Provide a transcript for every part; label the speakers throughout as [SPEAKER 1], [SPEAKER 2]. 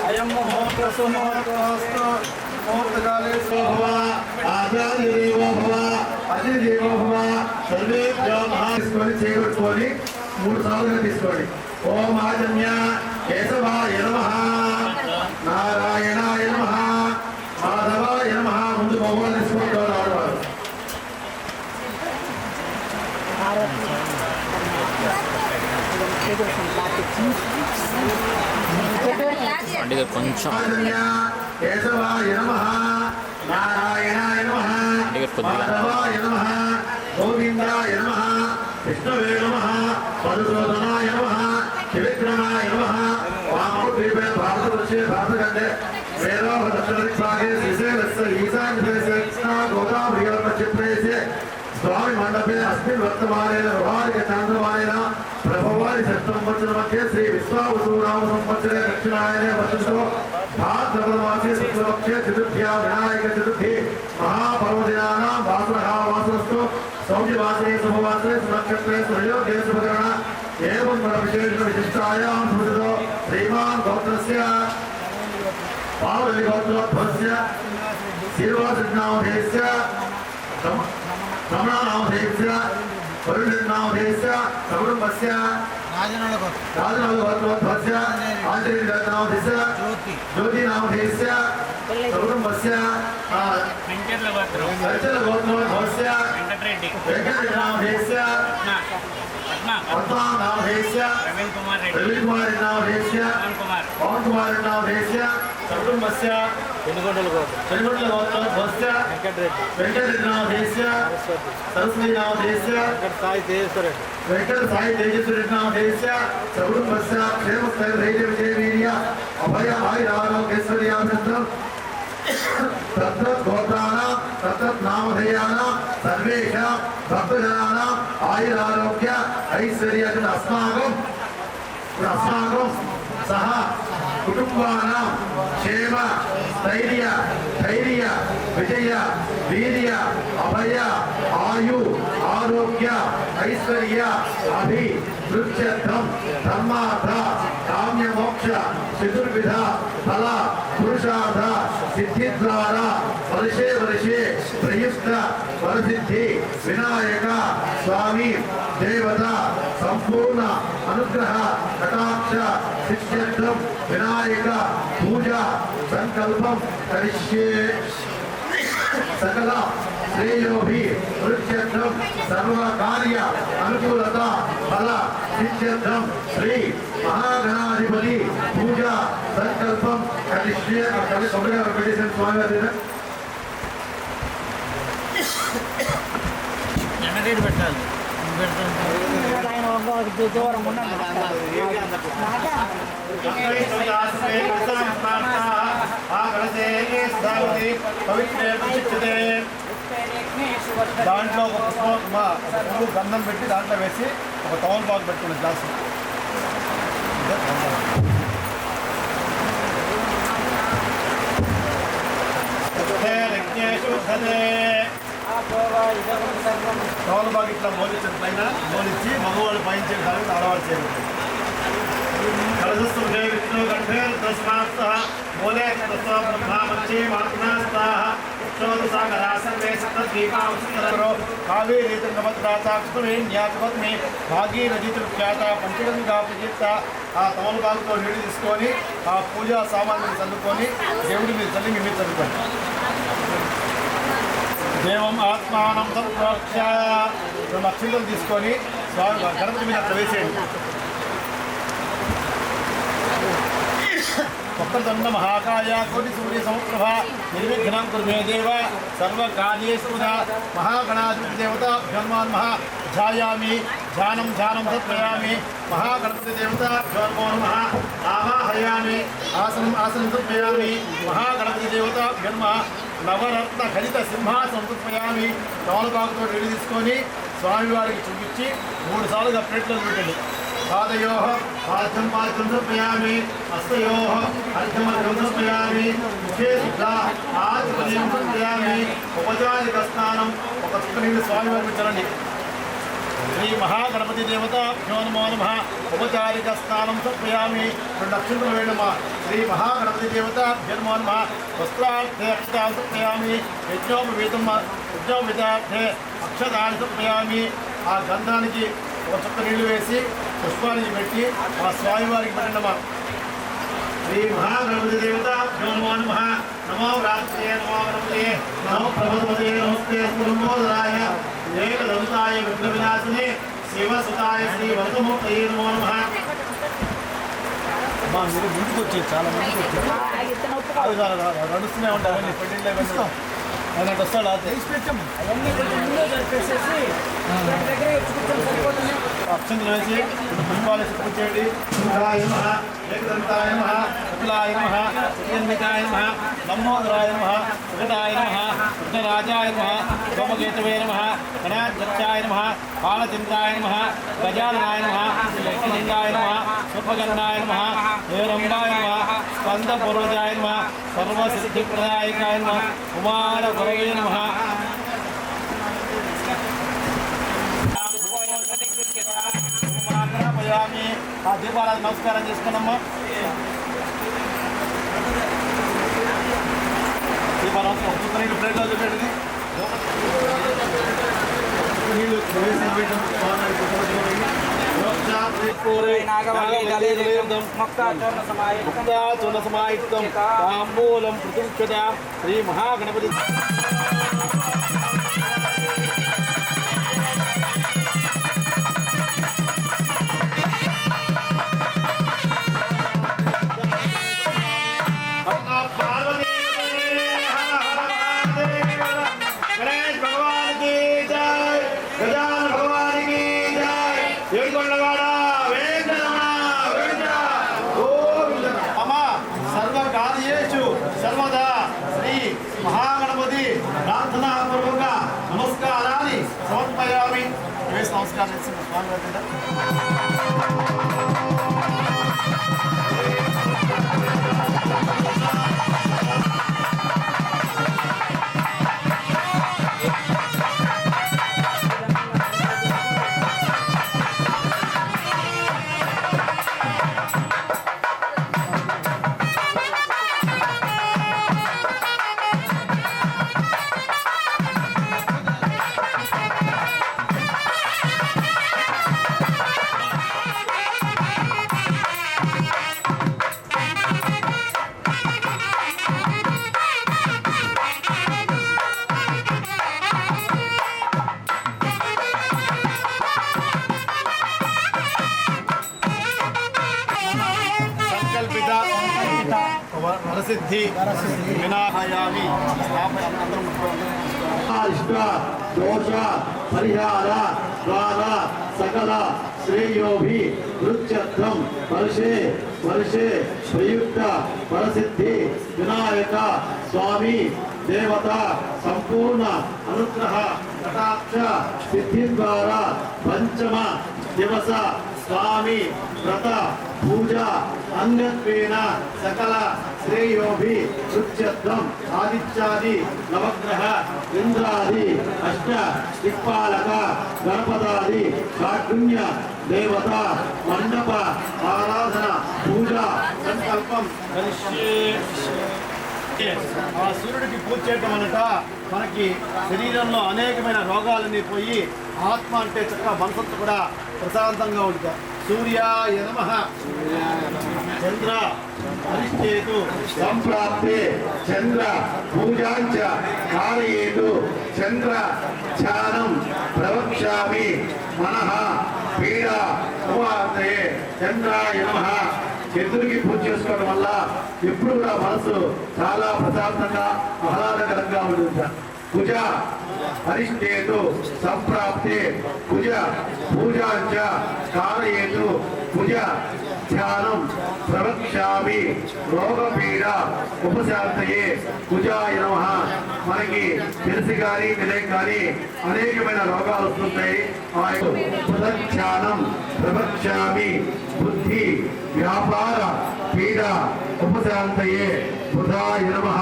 [SPEAKER 1] अयं मुहूर्तसुमुहूर्तोऽस्तु मुहूर्तकाले भव आचार्यदेवो भव अतिदेवो भव सर्वेभ्यो महास्मरि చేకొట్టుకొని 3 సార్లుగా తీసుకోండి. ఓం ఆజన్య కేశవాయ నమః నారాయణాయ నమః మాధవాయ నమః ముందు భగవాన్ తీసుకుంటారు ఆడవారు.
[SPEAKER 2] అంటే కొంచెం
[SPEAKER 1] కేశవాయ నమః నారాయణాయ నమః మాధవాయ నమః గోవిందాయ నమః విష్ణవే నమః మధుసూదనాయ నమః త్రివిక్రమాయ నమః వామోద్వీపే భారతవర్షే భారతఖండే వేదోహ దక్షిణదిక్పాగే శ్రీశైలస్య ఈశాన్యదేశే కృష్ణా గోదావరిగర్భచిత్రేశే स्वामी मंडपे अस्मिन् वर्तमानेन व्यवहारिक चांद्रमानेन प्रभवारि षष्ठसंवत्सर मध्ये श्री विश्वावसुनाम संवत्सरे दक्षिणायने वर्षतो भाद्रपदमासे शुक्लपक्षे चतुर्थ्या विनायक चतुर्थी महापर्वदिनानां वासरः वासरस्तु सौम्यवासरे शुभवासरे सुनक्षत्रे सुयोगे शुभकरण एवं विशेषण विशिष्टायां स्मृतो श्रीमान् गोत्रस्य पावली गोत्रोद्भवस्य श्रीवासनामधेयस्य रमणानामधेयस्य वरुणनामधेयस्य सकुटुम्बस्य राजनगोत्रोद्भवस्य आञ्चलिकनामधेयस्य ज्योतिनामधेयस्य सकुटुम्बस्य अर्चनगोत्रोद्भवस्य वेङ्कटनामधेयस्य पद्मानामधेयस्य प्रवीणकुमारनामधेयस्य पवनकुमारनामधेयस्य सकुटुम्बस्य चंद्रगोत्रोद्भवस्य वेंकटनामधेयस्य सरस्वतीनामधेयस्य वेंकट साई तेजस्वरीनामधेयस्य सकुटुम्बस्य क्षेमस्थैर्यविजयवीर्य अभय आयुरारोग्यैश्वर्याभिवृद्धिं तत्तद्गोत्राणां तत्तद्नामधेयानां सर्वेषां भक्तजनानां आयुरारोग्य ऐश्वर्यं अस्माकं सह कुटुंबानां क्षेम स्थैर्य धैर्य विजय वीर्य अभय आयु आरोग्य ऐश्वर्य अभिवृद्ध्यर्थं धर्मार्थ काम्य मोक्ष चतुर्विध फल पुरुषार्थ सिद्धि द्वारा वर्षे वर्षे प्रयुक्त वरसिद्धि विनायक स्वामी देवता संपूर्ण अनुग्रह कटाक्ष सिद्ध्यर्थं विनायक पूजा संकल्पं करिष्ये सकल श्रेयोभि वृद्ध्यर्थं सर्व कार्य अनुकूलता फल सिद्ध्यर्थं श्री महागणाधिपति पूजा संकल्पं करिष्ये स्वामी
[SPEAKER 2] పెట్టాలి
[SPEAKER 3] దూరం
[SPEAKER 1] దాంట్లో ఒక పువ్వు గంధం పెట్టి దాంట్లో వేసి ఒక తమలపాకు పెట్టుకునే గ్లాసు తమలపాకు ఇట్లా మోలించిన పైన మోలించి మగవాళ్ళు పైన చేయడానికి అలవాటు చేయాలి. కలశస్థుడే విష్ణు గంభీర తస్మాత్ మూలే బ్రహ్మామంచి మాత్నాస్తాః सागरासर्वेशतद्वीपावसरो कावेरीतंगमत्राचाक्षुरेण्याचपत्नी भागीरथीख्यात पंचगंगा पूजिత ఆ తమలపాకుతో నీళ్ళు తీసుకొని ఆ పూజా సామాన్లు చల్లుకొని దేవుడి మీద చల్లి మీ మీద చల్లుకోండి. దేవం ఆత్మానం సంప్రోక్ష అక్షింతలు తీసుకొని స్వామి గణపతి మీద ప్రవేశించండి. वक्रतुंड महाकाय कोटि सूर्य समप्रभ निर्विघ्नं कुरु मे देव सर्वकार्येषु महागणाधिपति देवता भगवान् ध्यायामि ध्यानं तत्प्रयामि महागणपति देवता नमो नमः आवाहयामि आसनं तत्प्रयामि महागणपति देवता नमः नवरत्न खलित सिंहासनं तत्प्रयामि తమలపాకుతో నీళ్ళు తీసుకొని స్వామివారికి చూపించి 3 సార్లుగా ప్లేట్లో పెట్టండి. पादयोः पाद्यं समर्पयामि हस्तयोः अर्घ्यमर्घ्यं समर्पयामि मुखे शुद्धा आचमनीयं समर्पयामि उपचारिकस्नानं ఒక చుక్కనీళ్ళు స్వామివారికి చలండి శ్రీ మహాగణపతి దేవతాభ్యో నమో నమః ఉపచారిక స్నానం సమర్పయామి 2 అక్షంతలు వేయడమా శ్రీ మహాగణపతి దేవతాభ్యో నమో నమః వస్త్రార్థే అక్షతాలు సమర్పయామి యజ్ఞోపవీతార్థే అక్షతాలు సమర్పయామి ఆ గంధానికి ఒక చుక్క నీళ్లు వేసి పుష్పానికి పెట్టి ఆ స్వామివారికి పెట్టండమా శ్రీ మహాగణపతి దేవతాభ్యో నమో నమః నమో రాత్రే నమో గణపతే నమో ప్రబోధపతే నమస్తే లంబోదరాయ ఏకదంతాయ విఘ్న వినాశినే శివసుతాయ శ్రీ వరదమూర్తయే నమో నమః. మా మీరు ముందుకు వచ్చేది చాలా ముందుకు వచ్చారు నడుస్తూనే ఉంటారు పెళ్ళిళ్ళు అన్నట్టు వస్తాడు అక్షంతలు వేసి పుష్పాలు చెప్పుకొచ్చేయండి. శుభాయ నమః ఏకదంతాయ నమః కపిలాయ నమః శ్రీన్వితాయ నమః లంబోదరాయ నమః సుగతాయ నమః విఘ్నరాజాయ నమః సోమకేతవే నమః గణాధ్యక్షాయ నమః బాలచంద్రాయ నమః గజాననాయ నమః లక్ష్మీలింగాయ నమః సుపగణాయ నమః హేరంబాయ నమః స్కందపూర్వజాయ నమః సర్వసిద్ధిప్రదాయకాయ నమః కుమార గురవే నమః. ఆ దీపాలకు నమస్కారం చేసుకున్నామ్మా. దీపాలు ప్లేట్లో చూపెట్టండి. నీళ్ళు చూర్ణ సమాయుక్తం తాంబూలం పృథుక్షత శ్రీ మహాగణపతి సర్వదా శ్రీ మహాగణపతి ప్రార్థనాపూర్వక నమస్కారాన్ని సమర్పయామి. వేసి నమస్కారం చేసింది స్వామి వరసిద్ధి వినాయామి దోష పరిహార ద్వారా సకల శ్రేయోభి వృత్యర్థం వర్షే వర్షే ప్రయుక్త వరసిద్ధి వినాయక స్వామి దేవత సంపూర్ణ అనుగ్రహ కటాక్ష సిద్ధి ద్వారా పంచమ దివస స్వామి వ్రత పూజ అంగత్వేన సకల శ్రేయోభి వృత్యర్థం ఆదిత్యాది నవగ్రహ ఇంద్రాది అష్ట దిక్పాలక గణపదాది కాఠిన్య దేవత మండప ఆరాధన పూజ సంకల్పం కరిష్యే. ఆ సూర్యుడికి పూజ చేయటం అనట మనకి శరీరంలో అనేకమైన రోగాలన్నీ పోయి ఆత్మ అంటే చక్కగా మనసంతా కూడా ప్రశాంతంగా ఉంటుంది. సూర్యాయ నమః. చంద్ర అరిష్టేతు సంప్రాప్తే చంద్ర పూజాంచ కారయేతు చంద్ర ధ్యానం ప్రవక్ష్యామి మనః పీడ ఉపవాసే చంద్రాయ నమః. చంద్రుడికి పూజ చేసుకోవడం వల్ల ఎప్పుడు కూడా మనసు చాలా ప్రశాంతంగా ఆహ్లాదకరంగా ఉంటుంది. కుజ అరిష్టేతు సంప్రాప్తే కుజ పూజాంచ కారయేతు కుజ
[SPEAKER 3] ధ్యానం ప్రవక్ష్యామి రోగపీడ ఉపశాంతయే కుజాయ నమః. మనకి తెలిసి కానీ తెలియక కానీ అనేకమైన రోగాలు వస్తుంటాయి. ధ్యానం ప్రవక్ష్యామి బుద్ధి వ్యాపార పీడ ఉపశాంతయే బుధాయ నమః.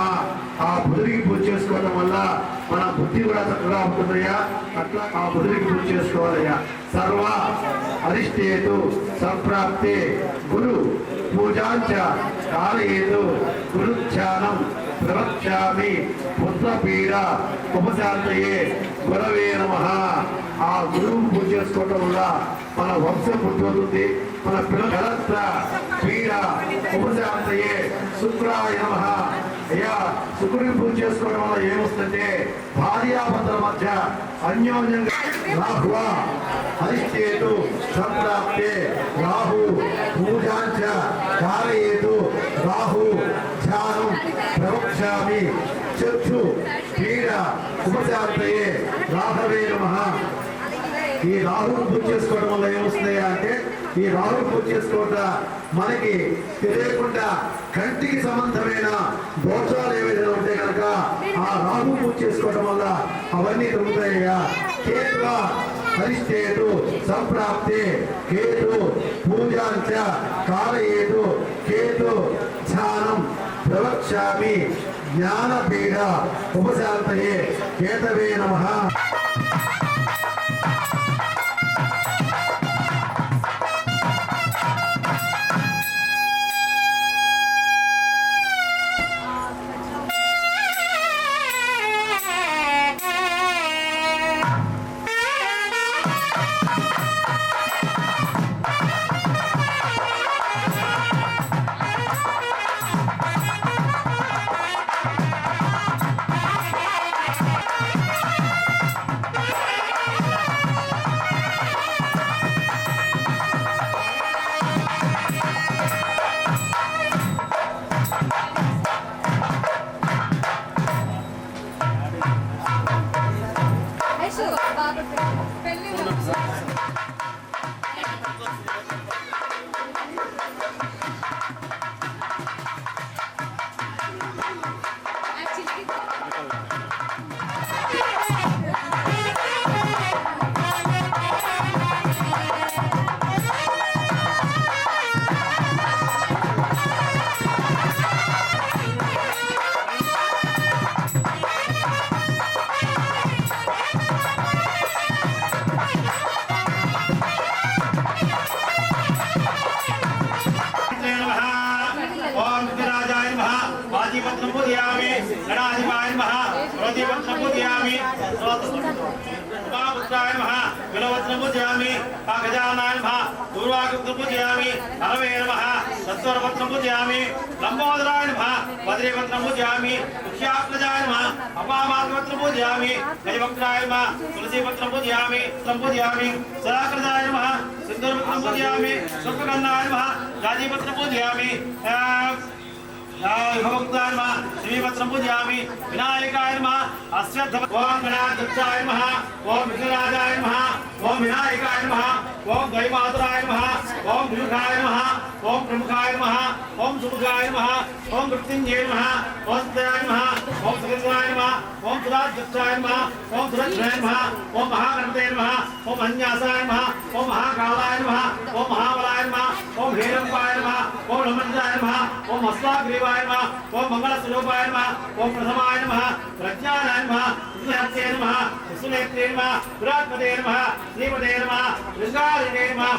[SPEAKER 3] ఆ బుధుడికి పూజ చేసుకోవడం వల్ల మన బుద్ధి కూడా చక్కగా ఉంటుందయ్యా. అట్లా ఆ బుధుడికి పూజ చేసుకోవాలయ్యా. సర్వ అరిష్టేతు సంప్రాప్తే గురు పూజాంచ కాలయేతు గురు ధ్యానం ప్రవక్ష్యామి పుత్రపీడ ఉపశాంతయే గురవే నమః. ఆ గురువు పూజ చేసుకోవడం వల్ల మన వంశం పుట్టుతుంది. మన పిల్లల పీడ ఉపశాంతయే శుక్రాయ నమః. అయ్యా శుక్రుడిని పూజ చేసుకోవడం వల్ల ఏమొస్తుందంటే భార్యాభర్తల మధ్య అన్యోన్యంగా రాహువ అరిష్టేతు సంప్రాప్తే రాహు పూజాంచ కారయేతు రాహు ధ్యానం ప్రవక్ష్యామి చక్షు పీడ ఉపశాంతయే రాహవే నమః. ఈ రాహును పూజ చేసుకోవడం వల్ల ఏమొస్తున్నాయా అంటే ఈ రాహును పూజ చేసుకోవడం మనకి తెలియకుండా కంటికి సంబంధమైన దోషాలు ఏవైనా ఉంటే కనుక ఆ రాహు పూజ చేసుకోవడం వల్ల అవన్నీ తొలుగుతాయ్యా. కేతువ హరిష్టేతు సంప్రాప్తే కేతు పూజాంచ కాలయేతు కేతు ధ్యానం ప్రవక్ష్యామి జ్ఞానపీడ ఉపశాంతయే కేతవే నమః.
[SPEAKER 1] वाजीपत्रं पूजयामि गणाधिपाय नमः रोधिपत्रं पूजयामि उमापुत्राय नमः विलवत्रं पूजयामि गजाननाय नमः दूर्वाकृतं पूजयामि हरवे नमः सत्वरपत्रं पूजयामि लंबोदराय नमः बद्रीपत्रं पूजयामि मुख्यात्मजाय नमः अपामार्गपत्रं पूजयामि गजवक्त्राय नमः तुलसीपत्रं पूजयामि सदाकृताय नमः सिन्दूरपत्रं पूजयामि सर्पगन्धाय नमः गाजीपत्रं पूजयामि भगवत्ताय नमः श्रीपत्रं पूजयामि विनायकाय नमः ओम गणाध्यक्षाय नमः ओम विघ्नराजाय नमः ओम विनायकाय नमः ओम दैवातुराय नमः ओम विमुखाय नमः ओम प्रमुखाय नमः ओम सुमुखाय नमः ओम मृत्युंजय नमः ओम सत्याय नमः ओम सुगंधाय नमः ओम सुराध्यक्षाय नमः ओम सुरक्षाय नमः ओम महागणपते नमः ओम अन्यासाय नमः ओम महाकालाय नमः ओम महाबलाय नमः ओम हेरंबाय नमः ओम नमंजाय नमः ओम अस्वाग्रीवाय नमः ओम मंगलस्वरूपाय नमः ओम प्रथमाय नमः प्रज्ञानाय नमः विष्णुहस्ते नमः विष्णुनेत्रे नमः विराट्पते नमः श्रीपते नमः लिंगारिणे नमः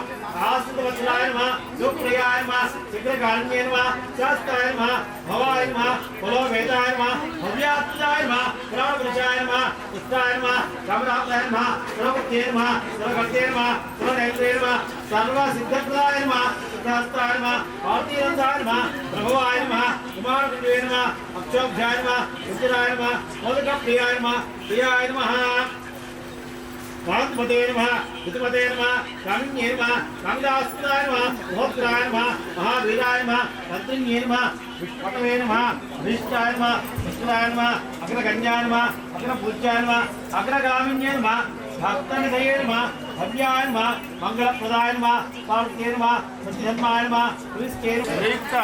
[SPEAKER 1] आसुतवत्सलाय नमः सुप्रियाय नमः शीघ्रकारिण्ये नमः शास्त्राय नमः भवाय नमः कुलोवेदाय नमः भव्यात्मजाय नमः पुराणपुरुषाय नमः पुष्टाय नमः रामदासाय नमः सुरपत्ये नमः सुरकर्ते नमः सुरनेत्रे नमः सर्वसिद्धप्रदाय नमः सिद्धास्त्राय नमः आरतीरन्धाय नमः प्रभवाय नमः कुमारकुण्डे नमः अक्षोभ्याय नमः रुचिराय नमः मोदकप्रियाय नमः प्रियाय नमः कांतपते नमः हितपते नमः कामिन्ये नमः कामदास्त्राय नमः महोत्राय नमः महावीराय नमः तन्त्रिण्ये नमः विष्णवे नमः अभीष्टाय नमः विष्णुराय नमः अग्रगण्याय नमः अग्रपूज्याय नमः अग्रगामिन्ये नमः भक्तनिधये नमः భవ్యాయ నమః మంగళప్రదాయ నమః పార్వతీయ నమః సత్యధర్మాయ నమః తులసికే ప్రయుక్త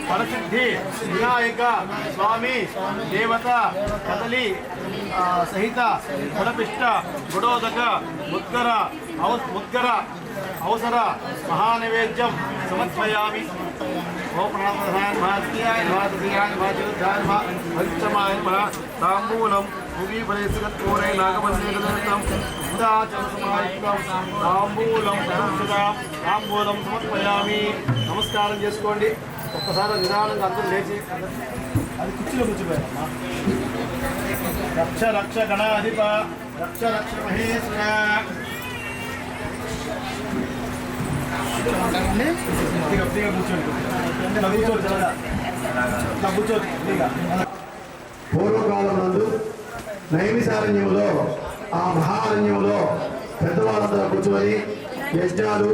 [SPEAKER 1] ఫలసిద్ధి వినాయక స్వామి దేవత కదలి సహిత ఫలపిష్ట గుడోదక ముద్గర అవసర మహానైవేద్యం సమర్పయామి. ఓం ప్రణామధాయ నమః శ్రీయాయ నమః శ్రీయాయ నమః జగద్ధాయ నమః భవిష్యమాయ నమః తాంబూలం భూమిఫలైసుగత్కోరే నాగమల్లేకదత్తం ఉదాచరసమాయుక్తం తాంబూలం తాంబూలం సమర్పయామి. నమస్కారం చేసుకోండి. ఒక్కసారి నిదానంగా అందరూ లేచి అది కుర్చీలో కూర్చోపోయారమ్మా. రక్ష రక్ష గణాధిప రక్ష రక్ష మహేశ్వర.
[SPEAKER 3] పూర్వకాలం నందు నైమిసారణ్యంలో ఆ మహారణ్యంలో పెద్దవాళ్ళందరూ కూర్చొని యజ్ఞాలు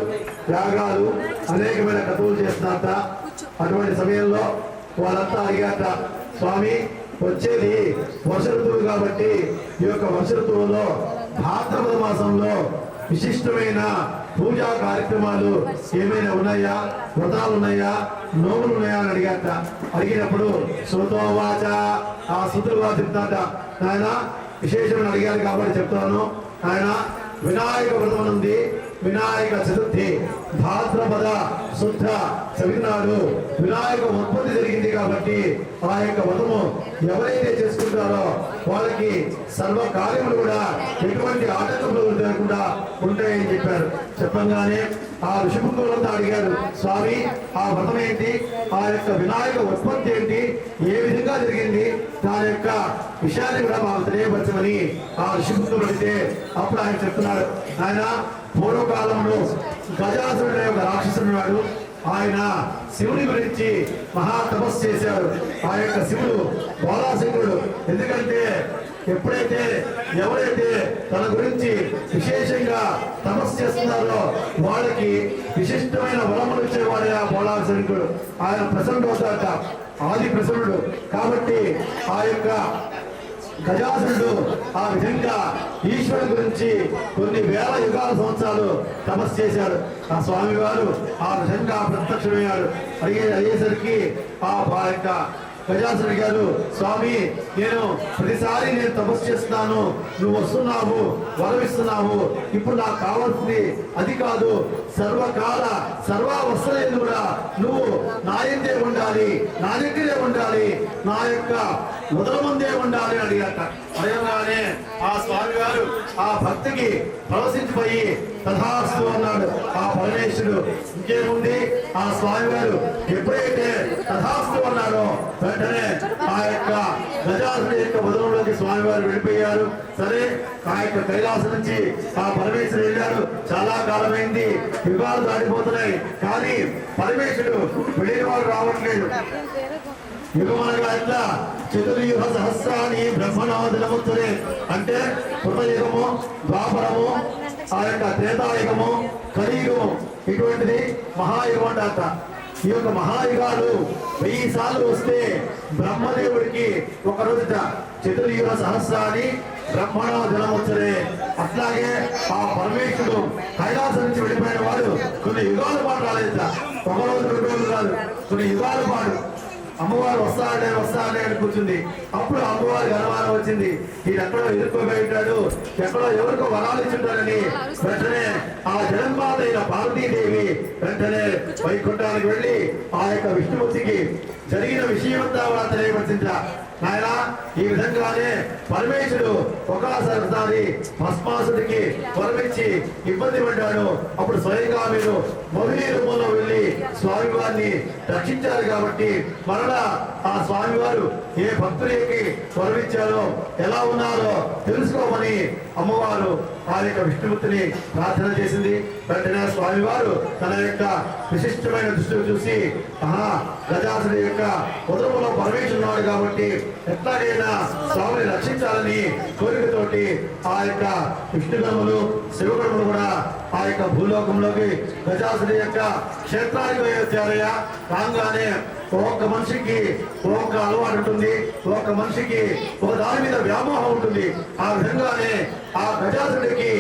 [SPEAKER 3] యాగాలు అనేకమైన కథలు చేస్తున్నారట. అటువంటి సమయంలో వాళ్ళంతా అడిగారట, స్వామి వచ్చేది వర్ష ఋతువు కాబట్టి ఈ యొక్క వర్ష ఋతువులో భాద్రపద మాసంలో విశిష్టమైన పూజా కార్యక్రమాలు ఏమైనా ఉన్నాయా, వ్రతాలు ఉన్నాయా, నోములు ఉన్నాయా అని అడిగాట. అడిగినప్పుడు శ్రుతోవాచ ఆ శృతులుగా చెప్తాట, ఆయన విశేషమైన అడిగారు కాబట్టి చెప్తాను. ఆయన వినాయక వ్రతం ఉంది, వినాయక చతుర్థి భాద్రపద శుద్ధ చవినాడు వినాయక ఉత్పత్తి జరిగింది కాబట్టి ఆ యొక్క వ్రతము ఎవరైతే చేసుకుంటారో వాళ్ళకి సర్వ కార్యములు కూడా ఎటువంటి ఆటంకములు లేకుండా ఉంటాయని చెప్పారు. చెప్పంగానే ఆ ఋషిముఖులంతా అడిగారు, స్వామి ఆ వ్రతం ఏంటి, ఆ యొక్క వినాయక ఉత్పత్తి ఏంటి, ఏ విధంగా జరిగింది, దాని యొక్క విషయాన్ని కూడా మాకు తెలియపరచమని ఆ ఋషిముఖులు అడిగితే అప్పుడు ఆయన చెప్తున్నాడు, ఆయన పూర్వకాలంలో గజాసురుడు అనే ఒక రాక్షసుడు వాడు, ఆయన శివుని గురించి మహా తపస్సు చేశాడు. ఆ యొక్క శివుడు బాలాశంకరుడు. ఎందుకంటే ఎప్పుడైతే ఎవరైతే తన గురించి విశేషంగా తపస్సు చేస్తున్నారో వాళ్ళకి విశిష్టమైన వరములు ఇచ్చేవాడే ఆ బాలాశంకరుడు. ఆయన ప్రసన్నుడు అవుతాడట, ఆది ప్రసన్నుడు. కాబట్టి ఆ యొక్క గజాసురుడు ఆ విధంగా ఈశ్వరుడు గురించి కొన్ని వేల యుగాల సంవత్సరాలు తపస్సు చేశాడు. ఆ స్వామి వారు ఆ విధంగా ప్రత్యక్షమయ్యాడు. అయ్యేసరికి ఆ యొక్క గజాసురుడు గారు, స్వామి నేను ప్రతిసారి నేను తపస్సు చేస్తున్నాను, నువ్వు వస్తున్నావు, వరమిస్తున్నావు, ఇప్పుడు నాకు కావాల్సింది అది కాదు, సర్వకాల సర్వావస్థలు కూడా నువ్వు నా ఇంటే ఉండాలి, నా దగ్గరే ఉండాలి, నా యొక్క మొదల ముందే ఉండాలి అని అడిగాట. అడగగానే ఆ స్వామి గారు ఆ భక్తికి ప్రవశించిపోయి తథాస్తు అన్నాడు ఆ పరమేశ్వరుడు. ఇంకేముంది, ఆ స్వామి గారు ఎప్పుడైతే తథాస్తు అన్నాడో వెంటనే ఆ యొక్క గజాసురుడి యొక్క ఉదరంలోకి స్వామి వారు వెళ్ళిపోయారు. సరే ఆ యొక్క కైలాసం నుంచి ఆ పరమేశ్వరుడు వెళ్ళాడు. చాలా కాలమైంది, యుగాలు దాటిపోతున్నాయి, కానీ పరమేశ్వరుడు వెళ్ళిన వారు రావట్లేదు. యుగమనగా ఎట్లా చతుర్యుగ సహస్రాన్ని బ్రహ్మణోదనముత్తులే అంటే కృతయుగము, ద్వాపరము, ఆ యొక్క త్రేతాయుగము, కలియుగము, ఇటువంటిది మహాయుగం అంట. ఈ యొక్క మహాయుగాలు 1000 సార్లు వస్తే బ్రహ్మదేవుడికి ఒక రోజుట చతుర్యుగ సహస్రాన్ని బ్రహ్మణో జనముచ్చరే. అట్లాగే ఆ పరమేశ్వరుడు కైలాసం నుంచి వెళ్ళిపోయిన వాడు కొన్ని యుగాల పాటు రాలేదు. ఒక రోజు 2 రోజులు కాదు, కొన్ని యుగాల పాటు అమ్మవారు వస్తాడే అని కూర్చుంది. అప్పుడు అమ్మవారికి అనుమానం వచ్చింది, ఈయన ఎక్కడో ఎదుర్కోబోయింటాడు, ఎక్కడో ఎవరికో వరాలు ఇచ్చుంటారని వెంటనే ఆ జగన్మాత అయిన పార్వతీదేవి వెంటనే వైకుంఠానికి వెళ్ళి ఆ యొక్క విష్ణుమూర్తికి జరిగిన విషయమంతా కూడా తెలియపరిచిందా. నాయన ఈ విధంగానే పరమేశ్వరుడు ఒకసారి భస్మాసుడికి వరమిచ్చి ఇబ్బంది పడ్డాడు. అప్పుడు స్వయంగా మీరు మొదటి రూపంలో వెళ్ళి స్వామివారిని రక్షించారు కాబట్టి మరలా ఆ స్వామివారు ఏ భక్తులకి వరమిచ్చారో ఎలా ఉన్నారో తెలుసుకోమని అమ్మవారు ఆ యొక్క విష్ణుమూర్తిని ప్రార్థన చేసింది. వెంటనే స్వామివారు తన యొక్క విశిష్టమైన దృష్టిని చూసి గజాసుడి యొక్క ఉదరంలో పరమేశ్వరుడు కాబట్టి ఎట్లాగైనా స్వామిని రక్షించాలని కోరికతోటి ఆ యొక్క విష్ణుగణములు శివగణములు కూడా ఆ యొక్క భూలోకంలోకి గజాసుడి యొక్క క్షేత్రానికి వచ్చారయ్యా. రాగానే ఒక్క మనిషికి ఒక్క అలవాటు ఉంటుంది, ఒక్క మనిషికి ఒక దాని మీద వ్యామోహం ఉంటుంది. ఆ విధంగానే ఆ గజాసుడికి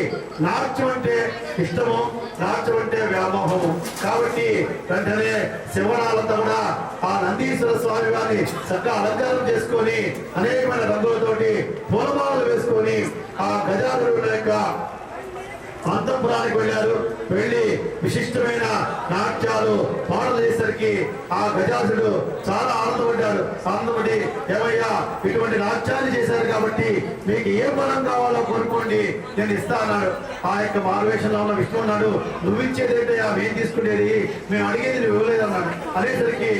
[SPEAKER 3] నాట్యం అంటే ఇష్టము, నాట్యం అంటే వ్యామోహము. కాబట్టి వెంటనే శివనాలంతా కూడా ఆ నందీశ్వర స్వామి వారిని చక్కగా అలంకారం చేసుకొని అనేకమైన రంగులతోటి పూలమాలలు వేసుకొని ఆ గజాసుడి యొక్క అంతఃపురానికి వెళ్ళారు. వెళ్ళి విశిష్టమైన నాట్యాలు పాటలు చేసరికి ఆ గజాసుడు చాలా ఆనందపడ్డాడు. ఆనందపడి ఏమయ్యా ఇటువంటి నాట్యాన్ని చేశారు కాబట్టి మీకు ఏ బలం కావాలో కోరుకోండి, నేను ఇస్తా అన్నాడు. ఆ యొక్క మారువేషంలో ఉన్న విష్ణు అన్నాడు, నువ్వు ఇచ్చేదేంటయ్యా, మేము తీసుకునేది, మేము అడిగేది నువ్వు ఇవ్వలేదు అన్నాడు. అనేసరికి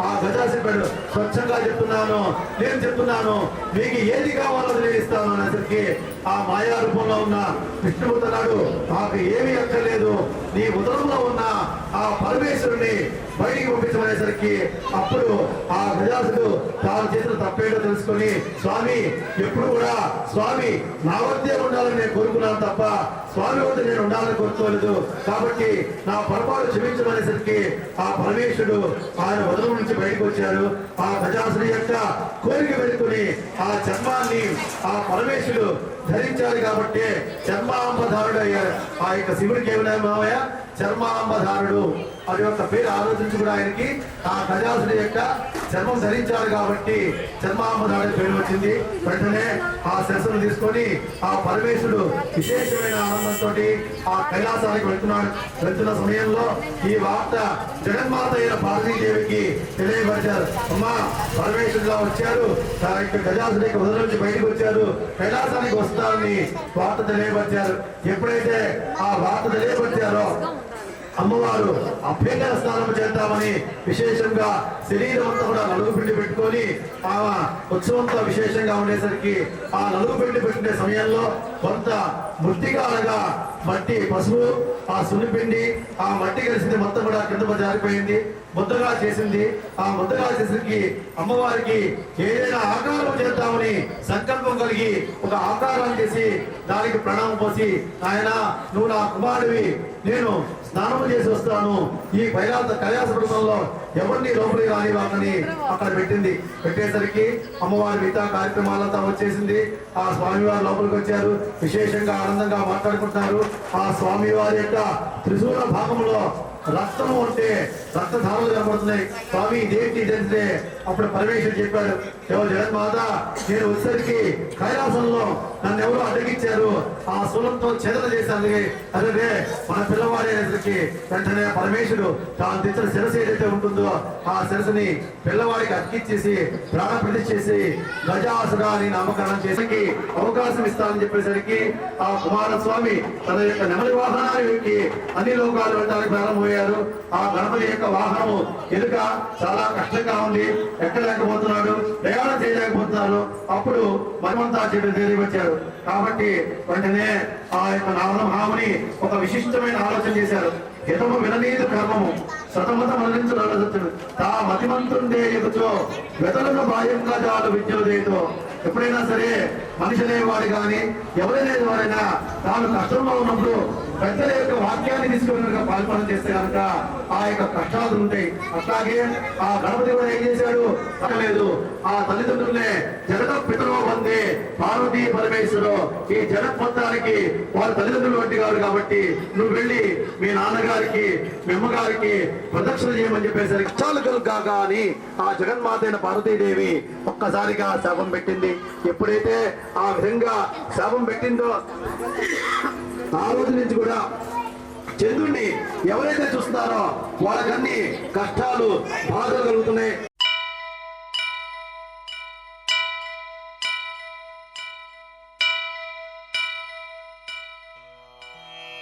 [SPEAKER 3] ఆ గజాసుడు స్వచ్ఛంగా చెప్తున్నాను, నేను చెప్తున్నాను, మీకు ఏది కావాలో నేను ఇస్తాను అనేసరికి ఆ మాయా రూపంలో ఉన్న విష్ణుమూర్తి అన్నాడు, నాకు ఏమీ అక్కర్లేదు, నీ ఉదరంలో ఉన్న ఆ పరమేశ్వరుని బయటికి పంపించమనేసరికి అప్పుడు ఆ గజాసుడు తాను చేసిన తప్పేటో తెలుసుకొని, స్వామి ఎప్పుడు కూడా స్వామి నా వద్దే ఉండాలని నేను కోరుకున్నాను తప్ప స్వామి వద్ద నేను ఉండాలని కోరుకోలేదు, కాబట్టి నా పొరపాటు క్షమించమనేసరికి ఆ పరమేశ్వరుడు ఆయన ఉదరం నుంచి బయటకు వచ్చాడు. ఆ గజాసుడి యొక్క కోరిక పెట్టుకుని ఆ చర్మాన్ని ఆ పరమేశ్వరుడు ధరించారు కాబట్టి చర్మాంబధారుడు అయ్యారు. ఆ యొక్క శివుడికి ఏమైనా మావయ్య చర్మాంబధారుడు అది యొక్క పేరు ఆలోచించి కూడా ఆయనకి ఆ గజాసుడి యొక్క చర్మం ధరించారు కాబట్టి చర్మాంబధారుడి పేరు వచ్చింది. వెంటనే ఆ శిరస్సును తీసుకొని ఆ పరమేశ్వరుడు విశేషమైన ఆనందంతో ఆ కైలాసానికి వెళ్తున్న సమయంలో ఈ వార్త జగన్మాత అయిన పార్వతీదేవికి తెలియపరిచారు. అమ్మా పరమేశ్వరుడుగా వచ్చారు, ఆ యొక్క గజాసుడి యొక్క ఉదయం నుంచి బయటకు వచ్చారు, కైలాసానికి వస్తారని వార్త తెలియపరిచారు. ఎప్పుడైతే ఆ వార్త తెలియపరిచారో అమ్మవారు అభ్యంగన స్నానం చేద్దామని విశేషంగా శరీరం అంతా కూడా నలుగు పిండి పెట్టుకొని ఆ ఉత్సవంతో విశేషంగా ఉండేసరికి ఆ నలుగు పిండి పెట్టిన సమయంలో కొంత మృతికాలుగా మట్టి పసుపు ఆ సున్నిపిండి ఆ మట్టి కలిసింది మొత్తం కూడా కింద జారిపోయింది. ముద్దగా చేసింది. ఆ ముద్దగా చేసరికి అమ్మవారికి ఏదైనా ఆకారం చేద్దామని సంకల్పం కలిగి ఒక ఆకారం చేసి దానికి ప్రణామం పోసి, ఆయన నువ్వు నా కుమారుడివి, నేను స్నానం చేసి వస్తాను, ఈ కైలాస పర్వతంలో ఎవరిని లోపలికి రానివ్వాలని అక్కడ పెట్టింది. పెట్టేసరికి అమ్మవారి మిగతా కార్యక్రమాలంతా వచ్చేసింది. ఆ స్వామివారి లోపలికి వచ్చారు, విశేషంగా ఆనందంగా మాట్లాడుకుంటున్నారు. ఆ స్వామివారి యొక్క త్రిశూల భాగంలో రక్తము అంటే రక్తధారలు కనబడుతున్నాయి. స్వామి ఇదేంటి ఇదంటే అప్పుడు పరమేశ్వరుడు చెప్పాడు, ఎవరు జగన్మాత నేను వచ్చేసరికి కైలాసంలో నన్ను ఎవరు అడ్డగించారు, ఆ శూలంతో చెదల చేశాను, అదే మన పిల్లవాడేసరికి వెంటనే పరమేశ్వరుడు తాను తెచ్చిన శిరస్సు ఏదైతే ఉంటుందో ఆ శిరస్సుని పిల్లవాడికి అతికిచ్చేసి ప్రాణ ప్రతిష్ఠ చేసి గజాసురా అని నామకరణం చేసి అవకాశం ఇస్తానని చెప్పేసరికి ఆ కుమారస్వామి తన యొక్క నెమలి వాహనాన్ని ఎక్కి అన్ని లోకాలు వెళ్ళడానికి ప్రారంభమయ్యారు. ఆ గణపతి యొక్క వాహనము ఎదుక చాలా కష్టంగా ఉంది, ఎక్కలేకపోతున్నాడు, ప్రయాణం చేయలేకపోతున్నారు. అప్పుడు మనమంతా చెడు తెలియవచ్చారు. కాబట్టి వెంటనే ఆ యొక్క నామహాముని ఒక విశిష్టమైన ఆలోచన చేశారు. హితము విననీదు కర్మము సతమత మరణించు తా మతిమంతుండే ఎదుచో వెతలను బాహ్యంగా చాలు విద్యుదేతో. ఎప్పుడైనా సరే మనిషి అనేవాడు కానీ ఎవరైనా వారైనా తాను కష్టంలో ఉన్నప్పుడు పెద్దల యొక్క వాక్యాన్ని తీసుకుని పాల్పన చేస్తే కనుక ఆ యొక్క కష్టాలు ఉంటాయి. అట్లాగే ఆ గణపతి కూడా ఏం చేశాడు లేదు, ఆ తల్లిదండ్రులనే జగత పితరో వందే పార్వతీ పరమేశ్వరు, ఈ జగత్ మొత్తానికి వారి తల్లిదండ్రులు వంటి గారు కాబట్టి నువ్వు వెళ్ళి మీ నాన్నగారికి మీ అమ్మగారికి ప్రదక్షిణ చేయమని చెప్పేసరికి చాలు కాగా అని ఆ జగన్మాత అయిన పార్వతీదేవి ఒక్కసారిగా శాపం పెట్టింది. ఎప్పుడైతే ఆ విధంగా శాపం పెట్టిందో ఆ రోజు నుంచి కూడా చంద్రుణ్ణి ఎవరైతే చూస్తున్నారో వాళ్ళకన్నీ కష్టాలు బాధలు కలుగుతున్నాయి.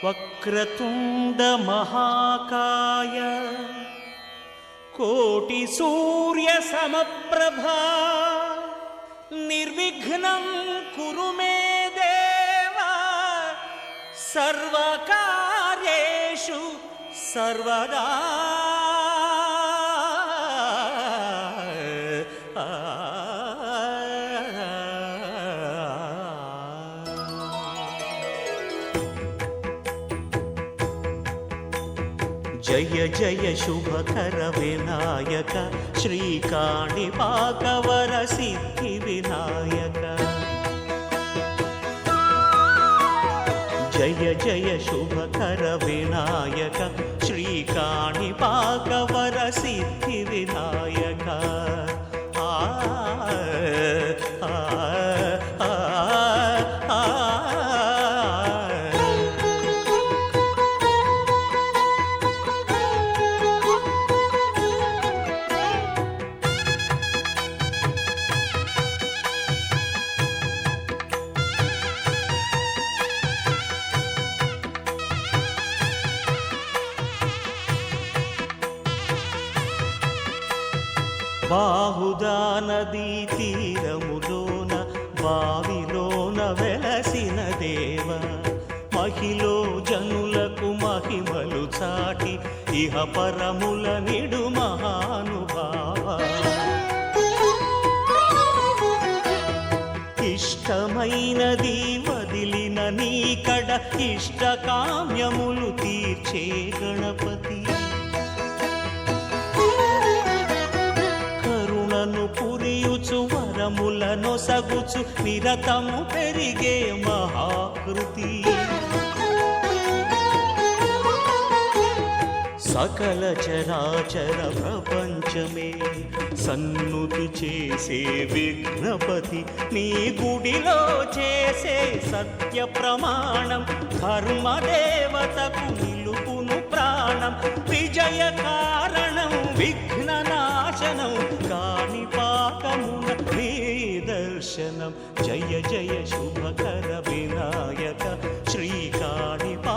[SPEAKER 4] వక్రతుండ మహాకాయ కోటి సూర్య సమప్రభా నిర్విఘ్నం కురు మే దేవా సర్వకార్యేషు సర్వదా. జయ జయ శుభకర వినాయక శ్రీకాణిపాకవర సిద్ధి వినాయక జయ జయ శుభకర వినాయక శ్రీకాణిపాకవర సిద్ధి వినాయక బాహుదా నదీ తీరములోన బావిలోన వెలసిన దేవ మహిలో జనులకు మహిమలు చాటి ఇహ పరముల నిడు మహానుభావ ఇష్టమైనది వదిలిన నీకడ ఇష్ట కామ్యములు తీర్చే గణపతి పురియుచు వరములను సగుచు నిరతము పెరిగే మహాకృతి సకల చరాచర ప్రపంచమే సన్నుతి చేసే విఘ్నపతి నీ గుడిలో చేసే సత్య ప్రమాణం ధర్మదేవతకు నిలుపును ప్రాణం విజయ కారణం విఘ్న నాశనం కాణిపాకమున నీ దర్శనం జయ జయ శుభకర వినాయక శ్రీకాణిపాకవర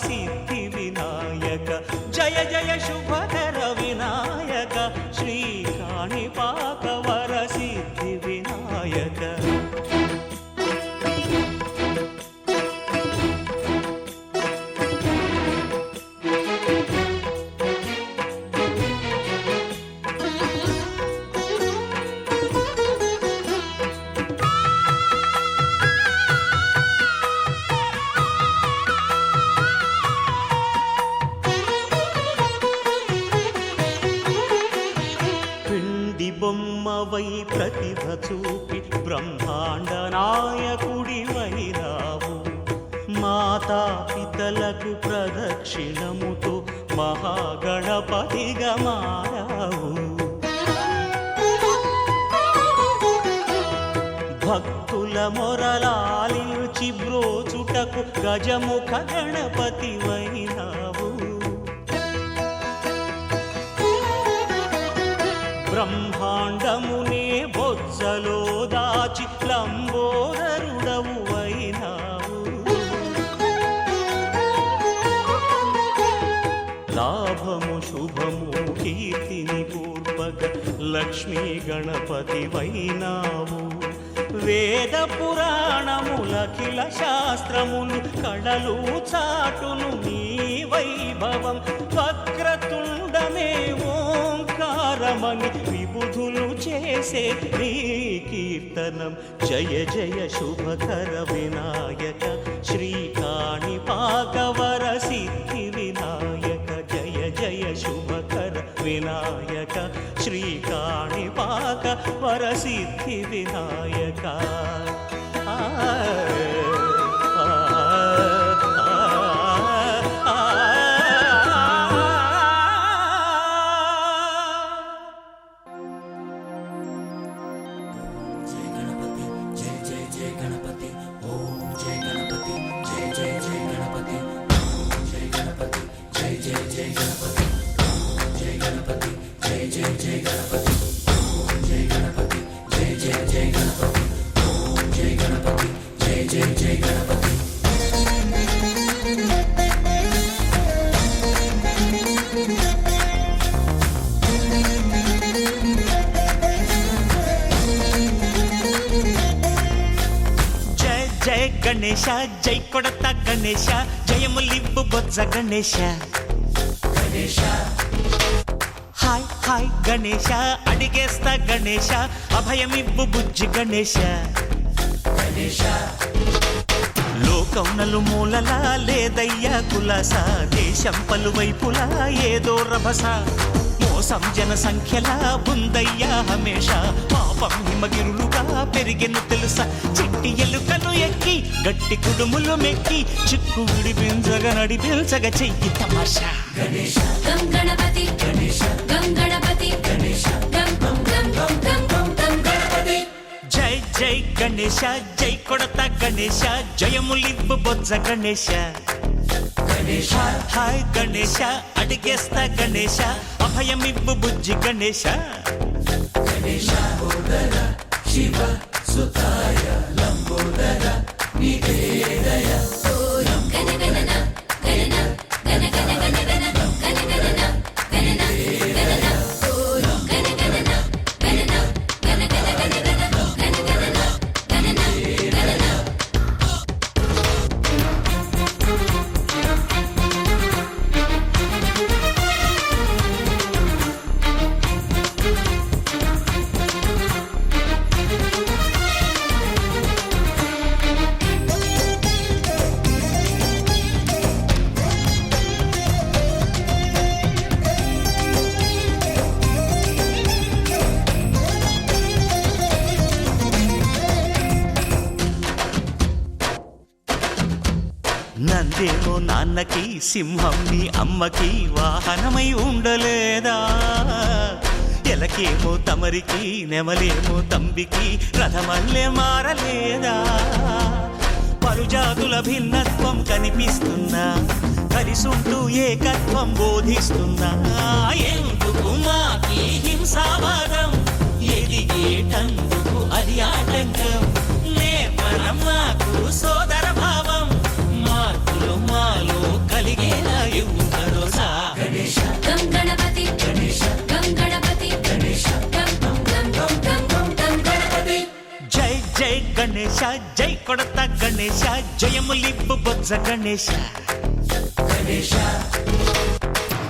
[SPEAKER 4] సిద్ధి వినాయక జయ జయ శుభకర వినాయక శ్రీకాణిపాకవర సిద్ధి వినాయక బొమ్మవై ప్రతిభ చూపి బ్రహ్మాండ నాయకుడి వైరావు మాతా పితలకు ప్రదక్షిణముతో మహాగణపతిగా మారావు భక్తుల మొరలాలించి బ్రోచుటకు గజముఖ గణపతి వైరావు బ్రహ్మాండమునే బొజ్జలో దాచి లంబోదరుడవు అయినావు లాభము శుభము కీర్తిని పూర్వక లక్ష్మీ గణపతి వైనావు వేద పురాణములఖిల శాస్త్రములు కళలు చాటును నీ వైభవం వక్రతుండమే ఓంకారమని విబుధులు చేసే నీ కీర్తనం జయ జయ శుభకర వినాయక శ్రీకాణిపాకవర సిద్ధి వినాయక జయ జయ శుభకర వినాయక శ్రీకాణిపాకవర సిద్ధి వినాయక జయ గణేశ జై కొడత గణేశ జయములిబ్బు బొజ్జ గణేశ హాయ్ హాయ్ గణేశ అడిగేస్తా గణేశ అభయమిబ్బు బుజ్జి గణేశ లోకం నలుమూలలా లేదయ్యా కులాస, దేశం పలువైపులా ఏదో రభస, మోసం జన సంఖ్యలా ఉందయ్యా హమేష, పాపం హిమగిరులుగా పెరిగెను తెలుసా, చిట్టి ఎలుకలు ఎక్కి గట్టి కుడుములు మెక్కి చిక్కు విడిపించగ నడిపించగ చెయ్యి తమాషా.
[SPEAKER 5] గం గణపతి గం గణపతి గం గం గం గం గం గం గం గణపతి.
[SPEAKER 4] జై జై గణేశ, జై కొడత గణేశ, జయములివ్వు బొజ్జ గణేశ. హాయ్ హాయ్ గణేశ, అడిగేస్తా గణేశ, అభయమివ్వు బుజ్జి గణేశ.
[SPEAKER 5] శివ సుతాయ లంబోదర నివేదయ. గణ గణన గణన గణ గణ గణ గణ గణ గణన గణన గణన. గణ గణన గణన గణ గణ గణ గణ గణ గణన గణన గణన.
[SPEAKER 4] నందేమో నాన్నకి, సింహం నీ అమ్మకి వాహనమై ఉండలేదా, ఎలకేమో తమరికి, నెమలేమో తంబికి రథమల్లే మారలేదా, పలుజాతుల భిన్నత్వం కనిపిస్తున్నా, కలిసుంటూ ఏకత్వం బోధిస్తున్నా, ఎందుకు మాకి హింసావాదం, ఎదిగేటందుకు అది ఆటంకం, నేర్పడం మాకు సోదర భావం, మార్పులు మాలో కలిగేలా ఇవ్వు భరోసా.
[SPEAKER 5] గం గణపతి గం గణపతి గం గం గం గం గం గం గం గణపతి.
[SPEAKER 4] జై జై గణేశ, జై కొడత గణేశ, జయములివ్వు బొజ్జ గణేశ.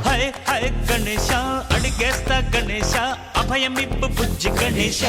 [SPEAKER 4] హై హై గణేశ, అడిగేస్తా గణేశ, అభయమివ్వు బుజ్జి గణేశ.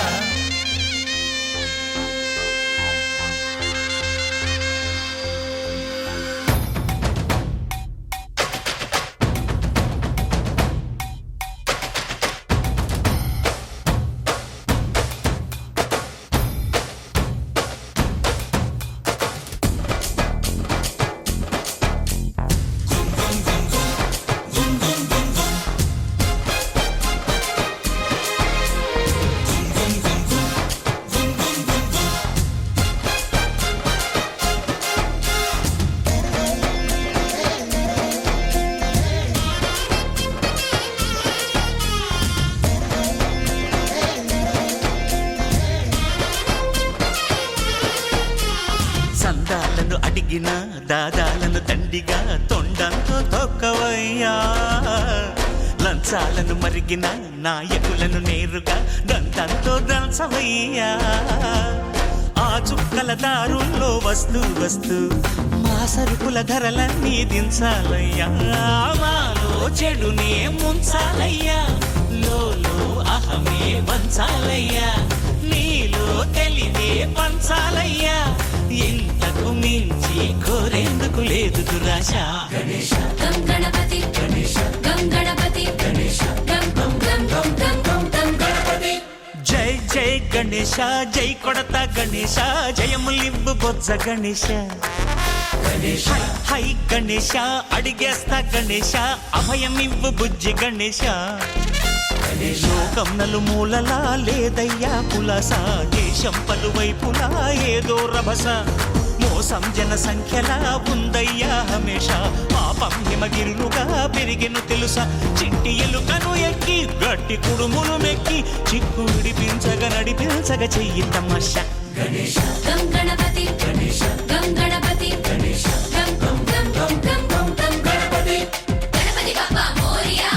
[SPEAKER 4] సందాలను అడిగిన దాదాలను దండిగా తొండంతో తొక్కవయ్యా, లంచాలను మరిగిన నాయకులను నేరుగా దంతంతో దంచవయ్యా, ఆ చుక్కల దారుల్లో వస్తూ వస్తూ మా సరుకుల ధరలన్నీ దించాలయ్యా, మాలో చెడునే ముంచాలయ్యా, లోలో అహమే పంచాలయ్యా, నీలో తెలివే పంచాలయ్యా, ఇంతకు మించి కోరేందుకు లేదు దురాశ.
[SPEAKER 5] గం గణపతి గం గణపతి గం గం గం గం గం గం గం గణపతి.
[SPEAKER 4] జై జై గణేశ, జై కొడత గణేశ, జయములివ్వు బొజ్జ గణేశ. హై హై గణేశ, అడిగేస్తా గణేశ, అభయమివ్వు బుజ్జి గణేశ. లోకం నలుమూలలా లేదయ్యా కులాస, దేశం పలువైపులా ఏదో రభస, మోసం జన సంఖ్యలా ఉందయ్యా హమేష, పాపం హిమగిరులుగా పెరిగెను తెలుసా, చిట్టి ఎలుకను ఎక్కి గట్టి కుడుములు మెక్కి చిక్కు విడిపించగ నడిపించగ చెయ్యి తమాషా.
[SPEAKER 5] గం గణపతి గం గణపతి గం గం గం గం గం గం గం గణపతి. గణపతి బప్పా మోరియా,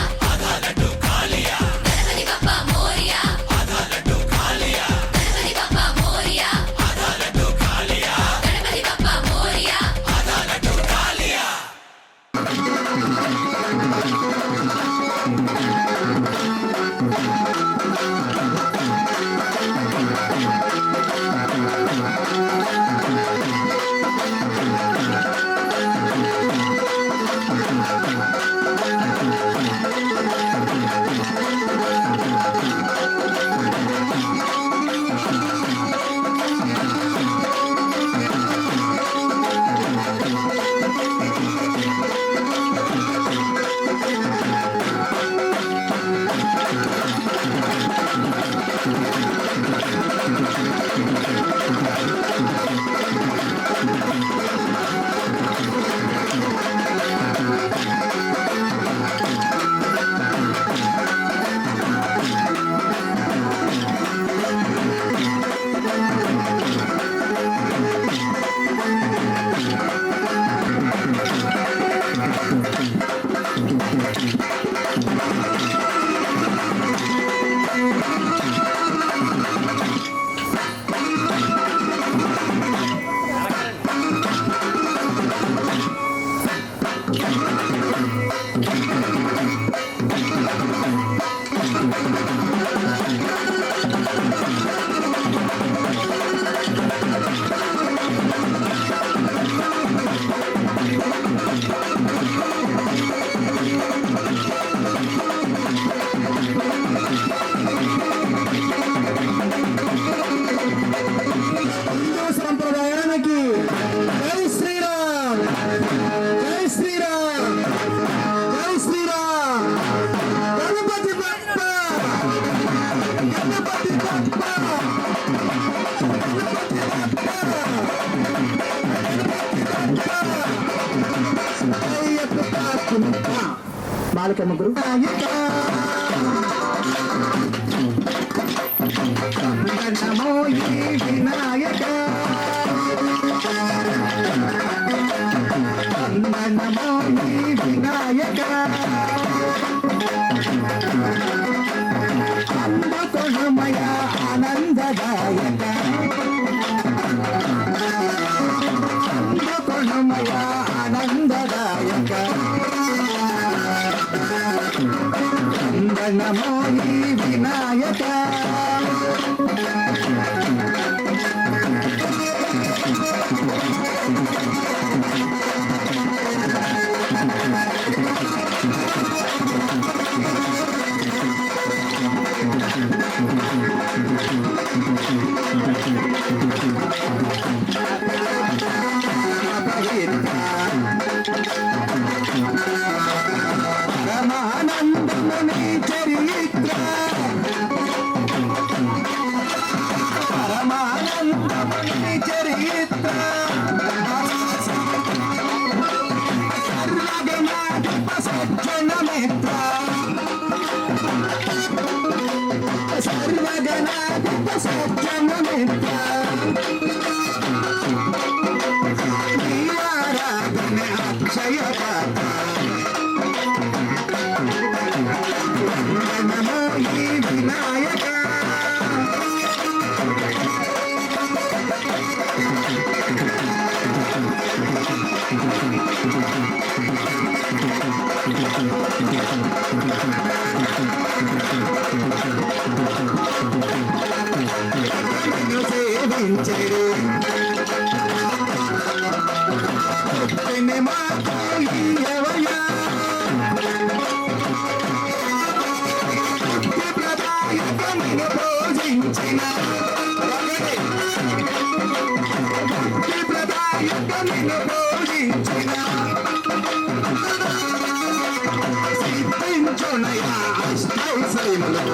[SPEAKER 5] గణపతి బప్పా మోరియా, గణపతి బప్పా మోరియా, గణపతి బప్పా మోరియా.
[SPEAKER 6] బాలిక ముగ్గురు నమో వినాయక నమో వినాయక అందుకొణమయ ఆనందదాయక అందుకొణమయ ఆనందదాయక నమో వినాయక పరమానందముని చరిత్ర పరమానందముని చరిత్ర సర్వగణాధిప సజ్జన మిత్ర సర్వగణాధిప సజ్జన మిత్ర దీవారాధన అక్షయ పాత్ర నమో వినాయక సేవించరు మాతో ఎవయా ప్రదాయకమిని పూజించిన ప్రదాయకమిని పూజించిన సిద్ధించునయా అష్టైశ్వర్యములు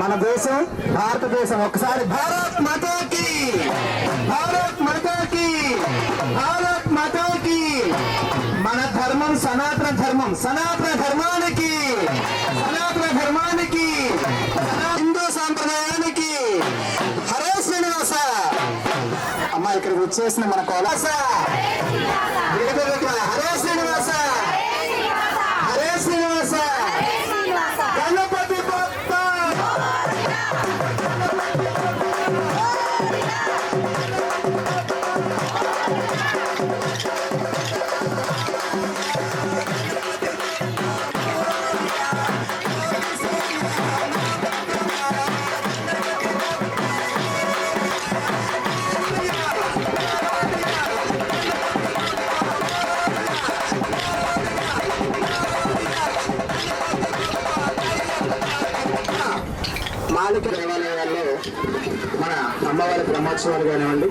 [SPEAKER 6] మన దేశం భారతదేశం. ఒకసారి భారత్ మాతాకి, భారత్ మాతాకి, భారత్ మాతాకి. మన ధర్మం సనాతన ధర్మం, సనాతన ధర్మానికి, సనాతన ధర్మానికి, హిందూ సాంప్రదాయానికి. హరే శ్రీనివాస. అమ్మా ఇక్కడికి వచ్చేసిన మన కోలాస హరే శ్రీనివాస, హరే శ్రీనివాస. గణపతి బప్ప. మాలిక దేవాలయాల్లో మన అమ్మవారి బ్రహ్మోత్సవాలు కానివ్వండి,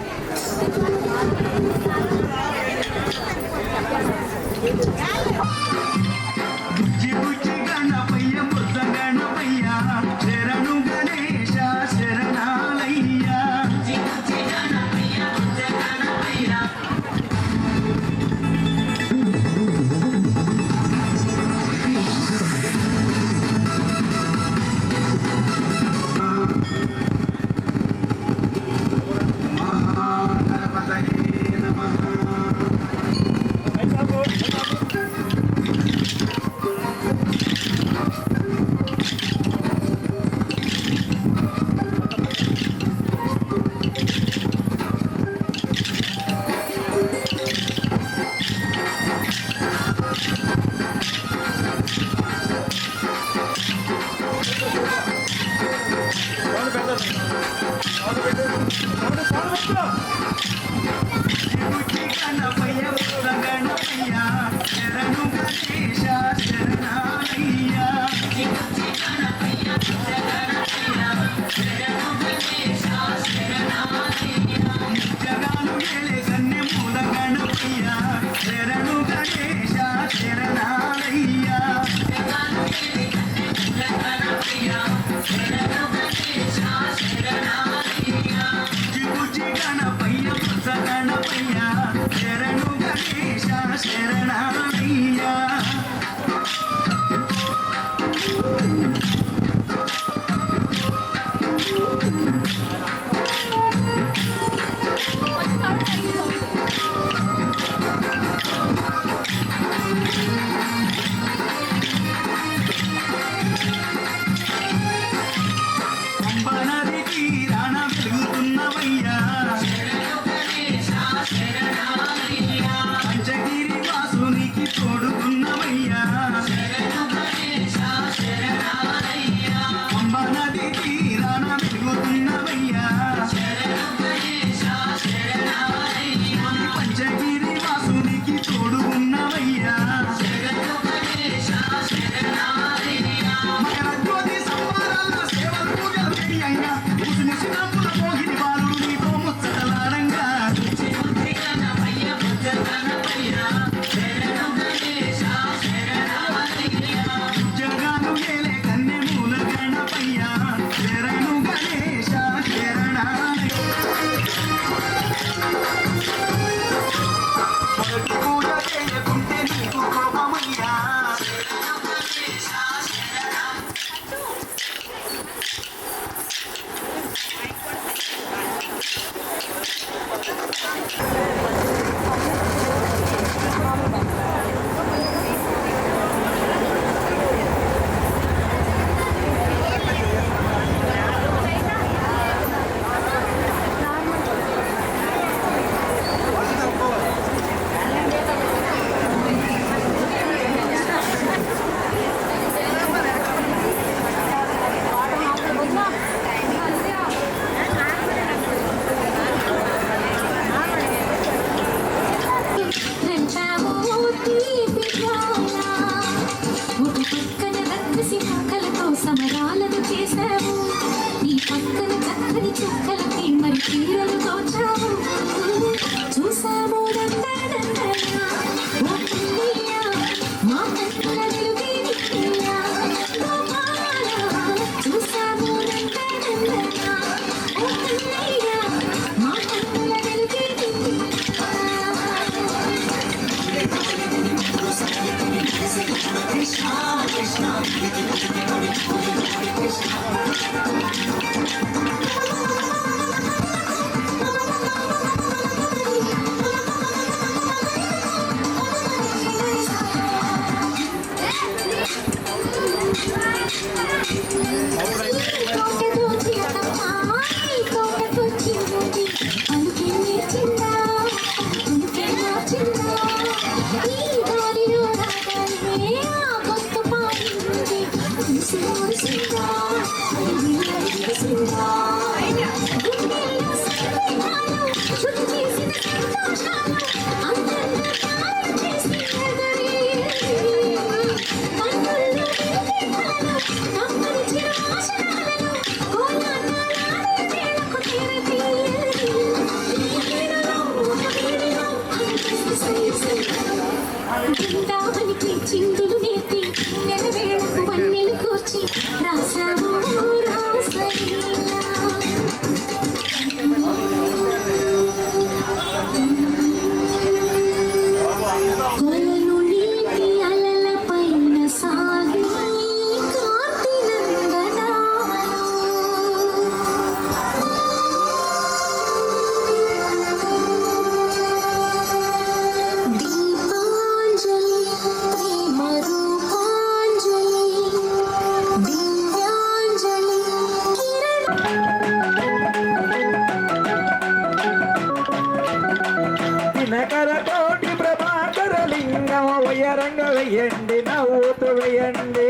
[SPEAKER 5] సమరాలను చేశావు నీ పక్కన చక్కని చుక్కలకి మరి చీరలు తోచావు చూసాము మా కన్నుల వెలుగే చూసాము చిందులు నేర్తి నెలవేళకు వన్నెలు కూర్చి రాసావు రాసలీలా కొలను నీటి అలల పైన సాగి కాంతి దీపాంజలి ప్రేమ రూపాంజలి దివ్యాంజలి
[SPEAKER 7] దినకర కోటి ప్రభాకర లింగం వయరంగ వేయండి నవ్వుతూ వేయండి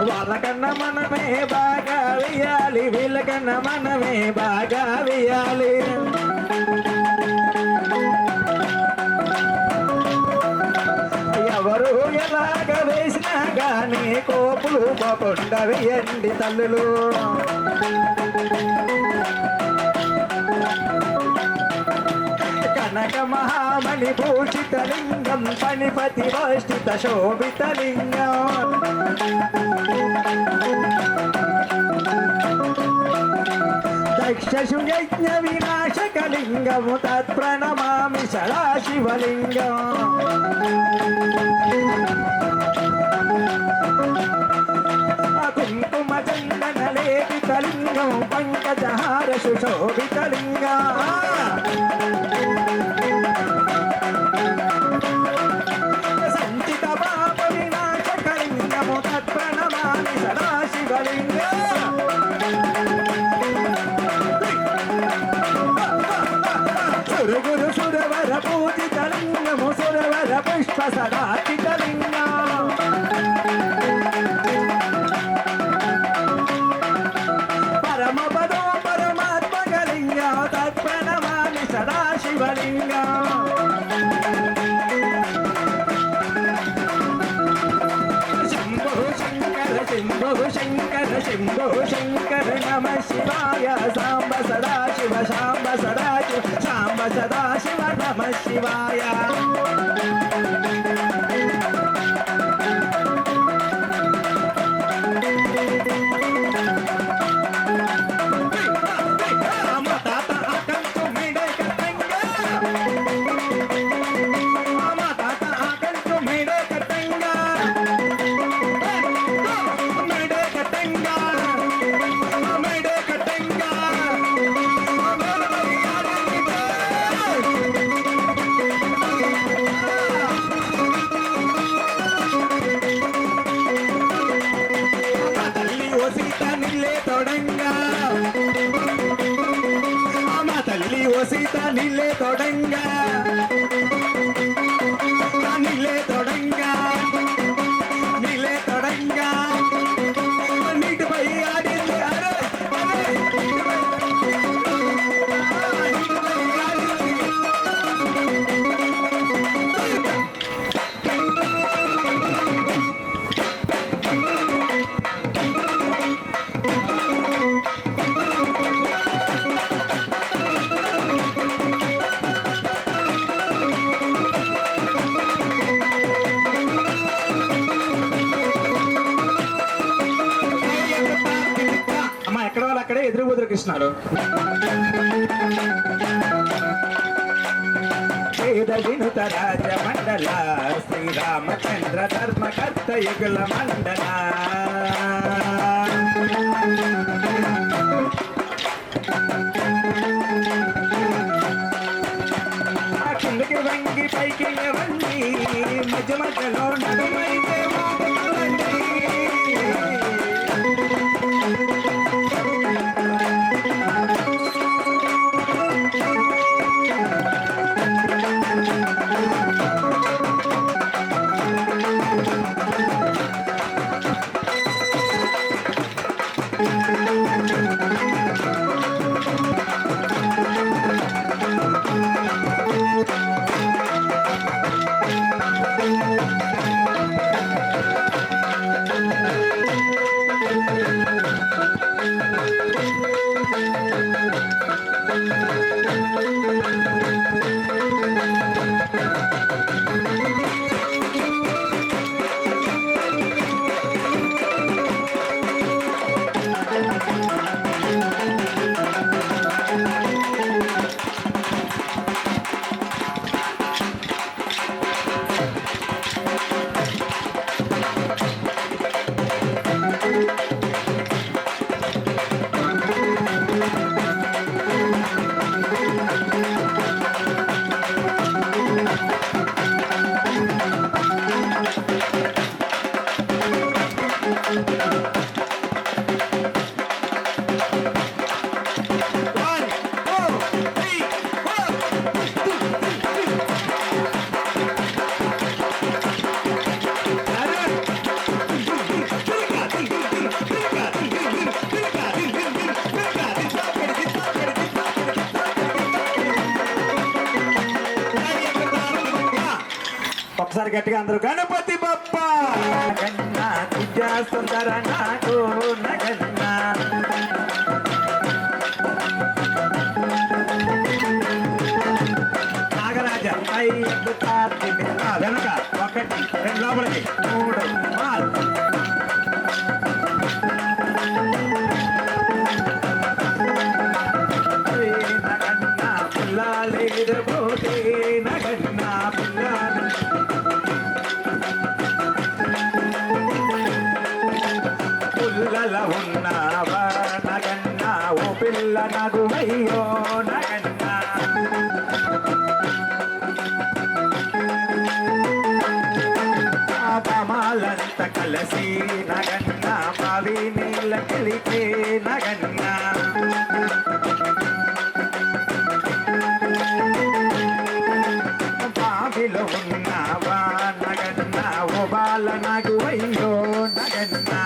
[SPEAKER 7] వాళ్ళకన్నా మనమే బాగా వేయాలి వీళ్ళకన్నా మనమే బాగా వేయాలి ఎవరు ఎలాగ వేసినా గానీ కోపులు పోకుండా వేయండి తల్లులు కనక మహామణి భూషిత లింగం పణిపతి వష్టిత శోభిత లింగం దక్షశుయజ్ఞ వినాశక లింగము తత్ప్రణమామి సదాశివలింగం కుంకుమ చందన లేపిత లింగం పంకజహార సుశోభిత లింగం సంచిత పాప వినాశక లింగము తత్ప్రణమామి సదాశివలింగం సురగురు సురవర పూజిత లింగము సురవర పుష్ప సదాచిత లింగం పరమ పదో పరమాత్మక లింగం తత్ప్రణమామి సదాశివలింగం శంభో శంకర శంభో శంకర నమ శివాయ సాంబ సదాశివ శాంబ సదాశివ శాంబ సదాశివ నమ శివాయ సీత నిల్లే తొడంగా నిల్లే తొడంగా నిల్లే తొడంగా నీటిపై ఆడింది అరే అక్కడే ఎదురు బుదురు కృష్ణారు వేద వినుత రాజ మండల శ్రీరామచంద్ర ధర్మకర్త యుగల మండల కిందకి వంగి పైకి వంగి మధ్య మధ్యలో నడుమైతే ఒకసారి గట్టిగా అందరూ గణపతి బప్ప నగన్నా విద్యా సుందర నాకు నగన్నా నాగరాజ వెనక 1 2 లోపలికి 3 4 నగన్నా పుల్లాలేకపోతే నగన్నా పుల్లాలు పుల్లల ఉన్నావా నగన్నా ఓ పిల్ల నగువయ్యో నగన్నా పాపమాలంత కలసి నగన్నా మావి నీళ్ళ కలిపే నగన్నా బావిలో ఉన్నావా నగన్నా ఓ బాల నగువయ్యో నగన్నా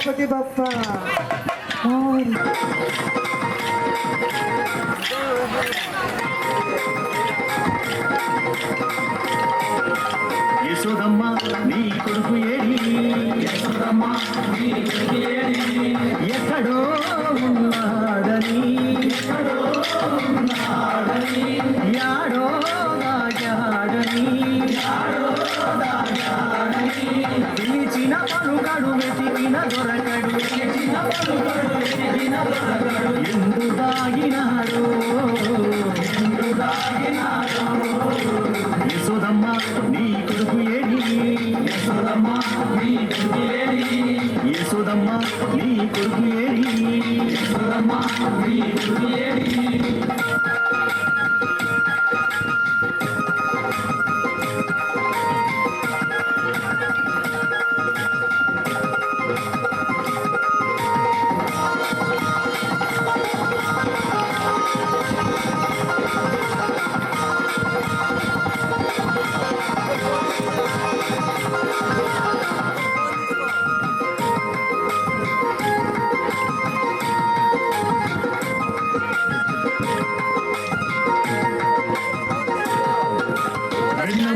[SPEAKER 7] గణపతి బప్ప
[SPEAKER 3] యశోదమ్మ నీ కొడుకు ఏడి యశోదమ్మ నీ కొడుకు ఏడి ఎక్కడో ఉన్నాడని యాడో దాగాడని పిలిచిన పలుకడు వెతికిన దొరకడు ఎందు దాగినాడు యశోదమ్మ నీ కొడుకు ఏడి యశోదమ్మ నీ కొడుకు ఏడి యశోదమ్మ నీ కొడుకు ఏడి యశోదమ్మ నీ కొడుకు ఏడి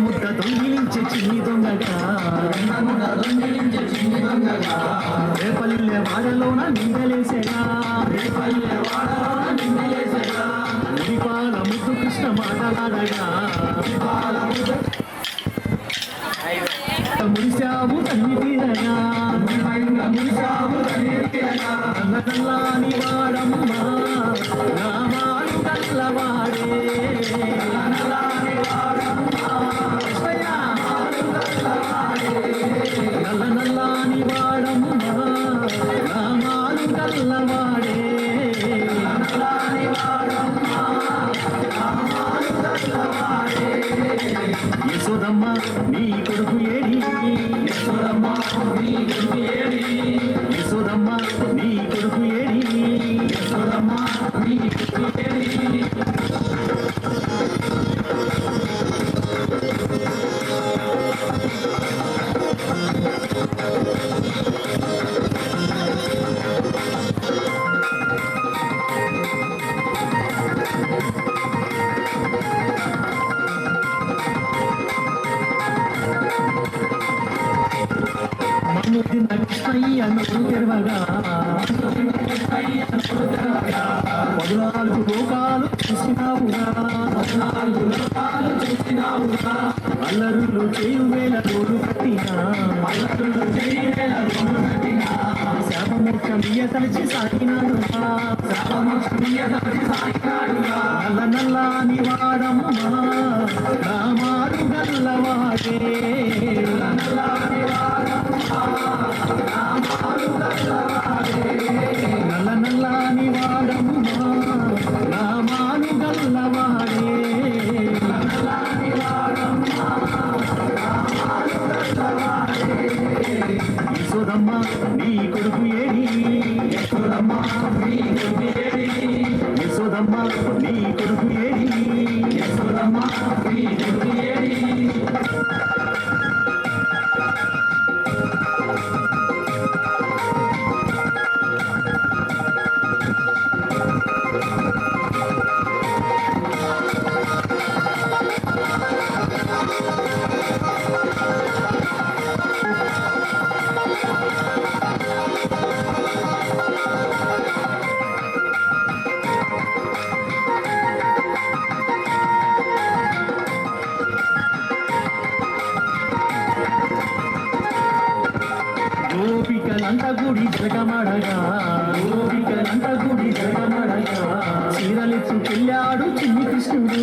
[SPEAKER 3] ముద్ద దొంగిలించే చిన్ని దొంగగా రేపల్లె వాడలోన నిందలేసేగా ముడిపాల ముద్దు కృష్ణ మాటలాడగా ముడిశావు తల్లి తీరగా నల్లని వాడమ్మ రామాలు కల్లవాడే నల్ల నల్లాని వాడమ్మ రామాలు కల్లవాడే యశోదమ్మ నీ కొడుకు ఏడి యశోదమ్మ నీ కొడుకు ఏడి యశోదమ్మ నీ కొడుకు ఏడి యశోదమ్మ నీ కొడుకు ఏడి మనుదిన కృష్ణయ్య నన్ను తెరవగా 14 లోకాలు చూసినావుగా అల్లరులు చేయు వేల తోడు కట్టినా శాపమోక్షమియ తలచి సాగినాడుగా నల్ల నల్లాని వాడమ్మ రామాడు గల్లవాడే నల్ల నల్లాని వాడమ్మ రామాను గల్లవాడే యశోదమ్మ నీ కొడుకు ఏడి యశోదమ్మ నీ కొడుకు ఏడి యశోదమ్మ నీ కొడుకు ఏడి యశోదమ్మ నీ కొడుకు ఏడి గోపికలంత గుడి జగమడగా గోపికలంత గుడి జగమడగా చీరలిచ్చు చెల్లాడు చిన్ని కృష్ణుడు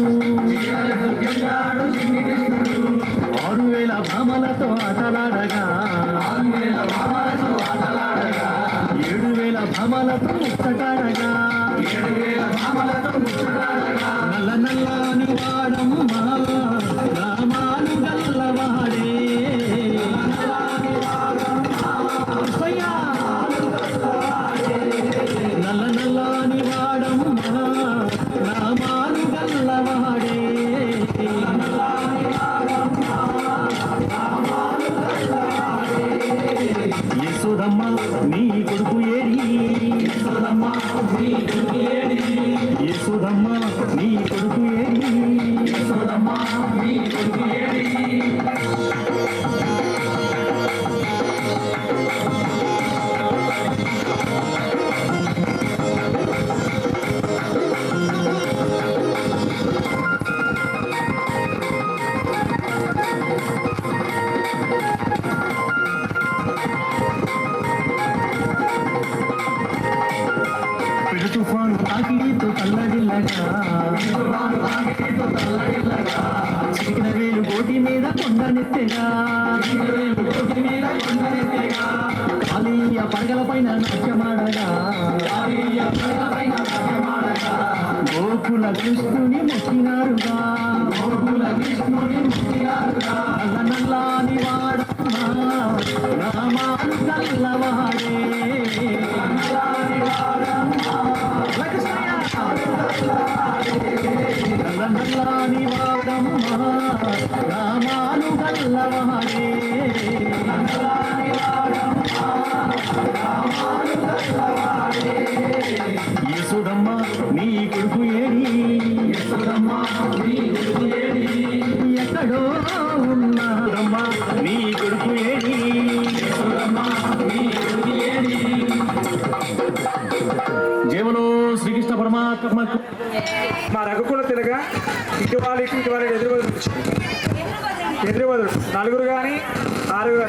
[SPEAKER 3] 6000 భామలతో ఆటలాడగా 7000 భామలతో ముచ్చటాడగా నల్ల నల్లాని వాడమ్మ రామాను గల్లవాడే నల్ల నల్లాని వాడమ్మ రామాను గల్లవాడే యశోదమ్మ నీ
[SPEAKER 7] కొండనెత్తెగా కాళీయ పడగల పైన నాట్యమాడగా గోకుల కృష్ణుని మొక్కినారుగా నల్లాని వాడమ్మా రామాను కల్లవాడే నల్లాని వాడమ్మా రామాను కల్లవాడే యశోదమ్మ నీ కొడుకు ఏడి ఎక్కడో ఉన్నారమ్మ నీ కొడుకు ఏడి జయములో శ్రీకృష్ణ పరమాత్మకు
[SPEAKER 8] మా రఘుకుల తిరగ ఇటు వాళ్ళు ఎదురువదులు నలుగురు కానీ ఆరుగురు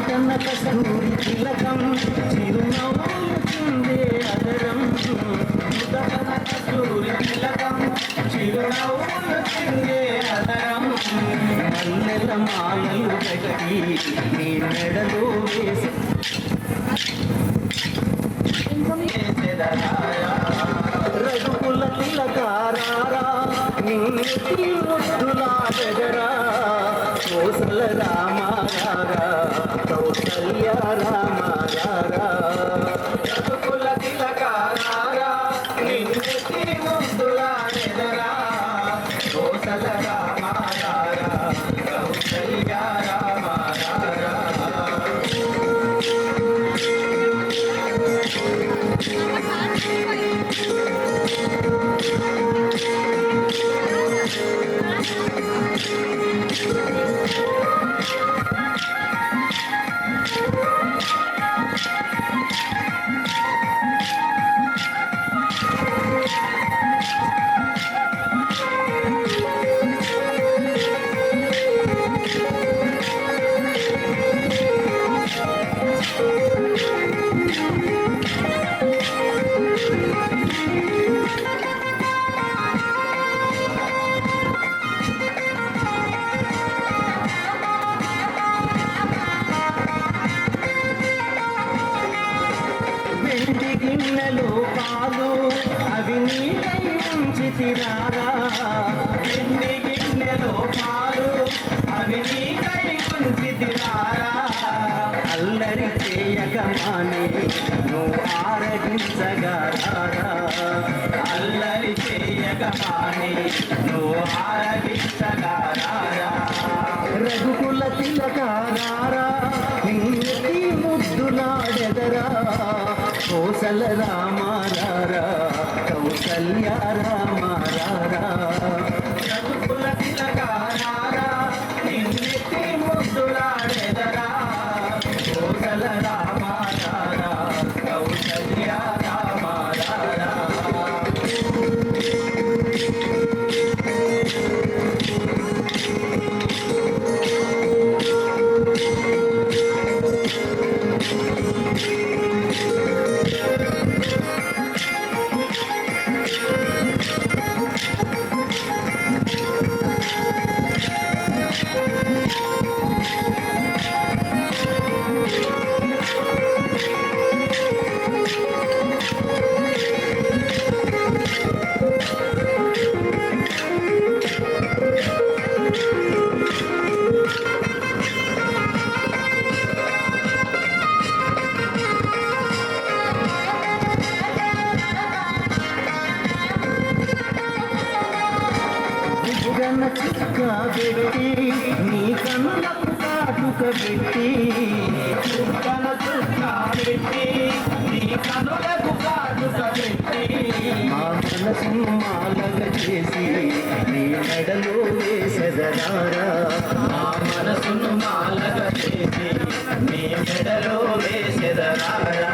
[SPEAKER 7] కన్న కస్తూరి తిలకం చిరునవ్వులు చిందే అదరం కన్న కస్తూరి తిలకం చిరునవ్వులు చిందే అదరం మల్లెల మాలలు కట్టి నీ మెడలో వేసి రఘుకుల తిలకారా నిన్ను ముద్దులాడగరా కోసల రామారా కౌసల్య రామారా రఘుకుల తిలకారా నిన్ను ముద్దులాడగరా కోసల రామారా కౌసల్య రామారా గిన్నెలో పాలు అవి నీకై ఉంచితిరారా వెండి గిన్నెలో పాలు అవి నీకై ఉంచితిరారా అల్లరి చేయక మాని నువ్వు ఆరగించగారా అల్లరి చేయక మాని నువ్వు ఆరగించగారా రఘుకుల తిలకారా నిన్నటి ముద్దులాడెదరా కోసల రామారా కౌసల్య రామారా రఘుకుల తిలకారా నిన్నటి ముద్దులాడెదరా కోసల రామారా కౌసల్య రామారా పెట్టి నీ కన్నులకు కాటుక పెట్టి చుక్కల చుక్క పెట్టి నీ కన్నులకు కాటుక పెట్టి మా మనసును మాలగ చేసి నీ మెడలో వేసెదరారా మా మనసును మాలగ చేసి నీ మెడలో వేసెదరారా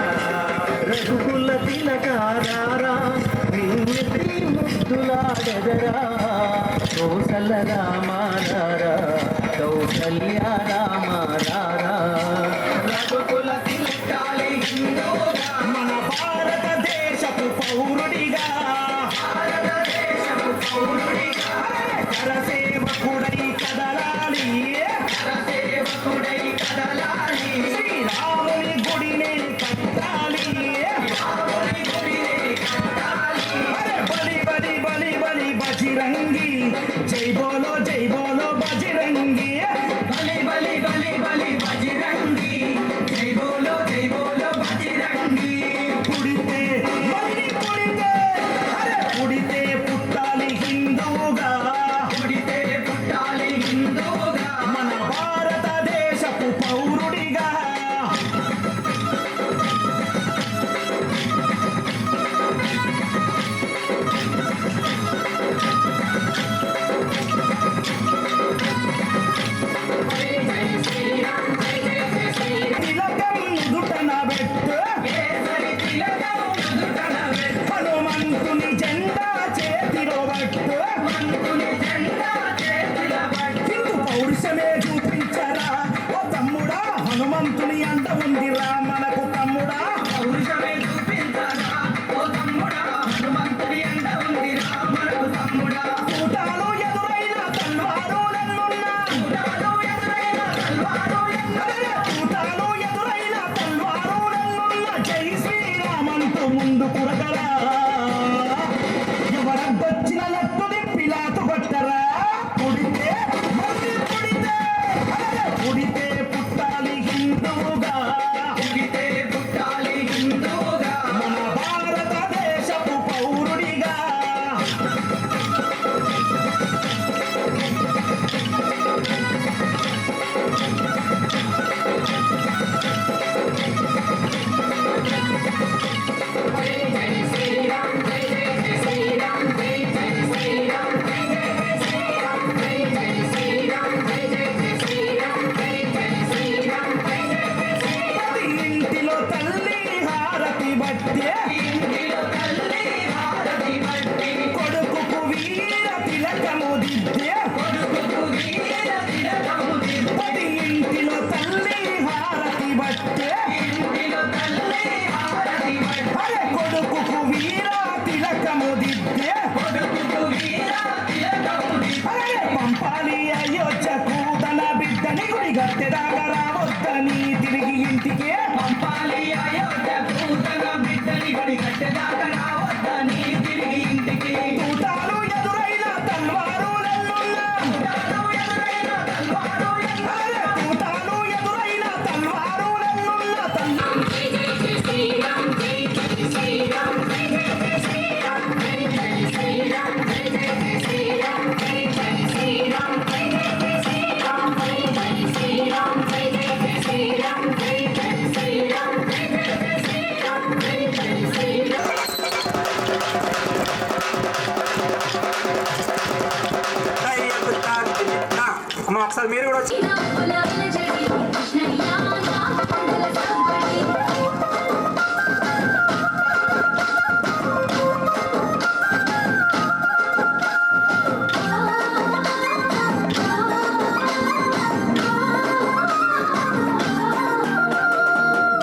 [SPEAKER 7] రఘుకుల తిలకారారా నిన్నెత్తి ముద్దులాడెదరా కౌసల రామారారా కౌసల్య రామారారా రఘుకుల తిలకాలి హిందూగా మన భారతదేశపు పౌరుడిగా కరసేవకుడై కదలాలి శ్రీరాముని గుడిని కట్టాలి బలి బలి బలి బలి బజిరంగి జై బోలో బజిరంగి బలి బలి బలి బలి బజిరంగి జై బోలో బజిరంగి పుడితే మళ్ళీ పుడితే పుడితే పుట్టాలి హిందూగా మన భారతదేశపు పౌరుడిగా తిలకం నుదుటన పెట్టు హనుమంతుని జెండా చేతిలో పట్టు హిందూ పౌరుషమే చూపించరా ఓ తమ్ముడా హనుమంతుని అంట ఉందిరా మనకు తమ్ముడా పౌరుషమే చూపించరా ఓ తమ్ముడా హనుమంతుని అంట ఉందిరా మనకు తమ్ముడా కూటాలు ఎదురైన తల్వారు నన్నున్నా కూటాలు ఎదురైన తల్వారు నన్నున్నా జై శ్రీరామంటూ ముందు కురగరా ఎవరద్దొచ్చిన లట్టు దిప్పిలాతు కొట్టరా పుడితే మళ్ళీ పుడితే పుట్టాలి హిందూగా మన భారతదేశపు పౌరుడిగా ప్రతి ఇంటిలో తల్లి హారతి బట్టే కొడుకుకు వీర తిలకము దిద్దే ప్రతి ఇంటిలో తల్లి హారతి బట్టే అరే కొడుకుకు వీర తిలకము దిద్దే అరే పంపాలి అయోధ్యకు తన బిడ్డని గుడి గట్టెదాకా రావద్దని తిరిగి ఇంటికి పంపాలి అయోధ్యకు తన బిడ్డని గుడి గట్టెదాకా రావద్దని తిరిగి ఇంటికి తూటాలు ఎదురైన తల్వారు నన్నున్నా తూటాలు ఎదురైన తల్వారు నన్నున్నా
[SPEAKER 8] అమ్మ ఒకసారి మీరు కూడా వచ్చి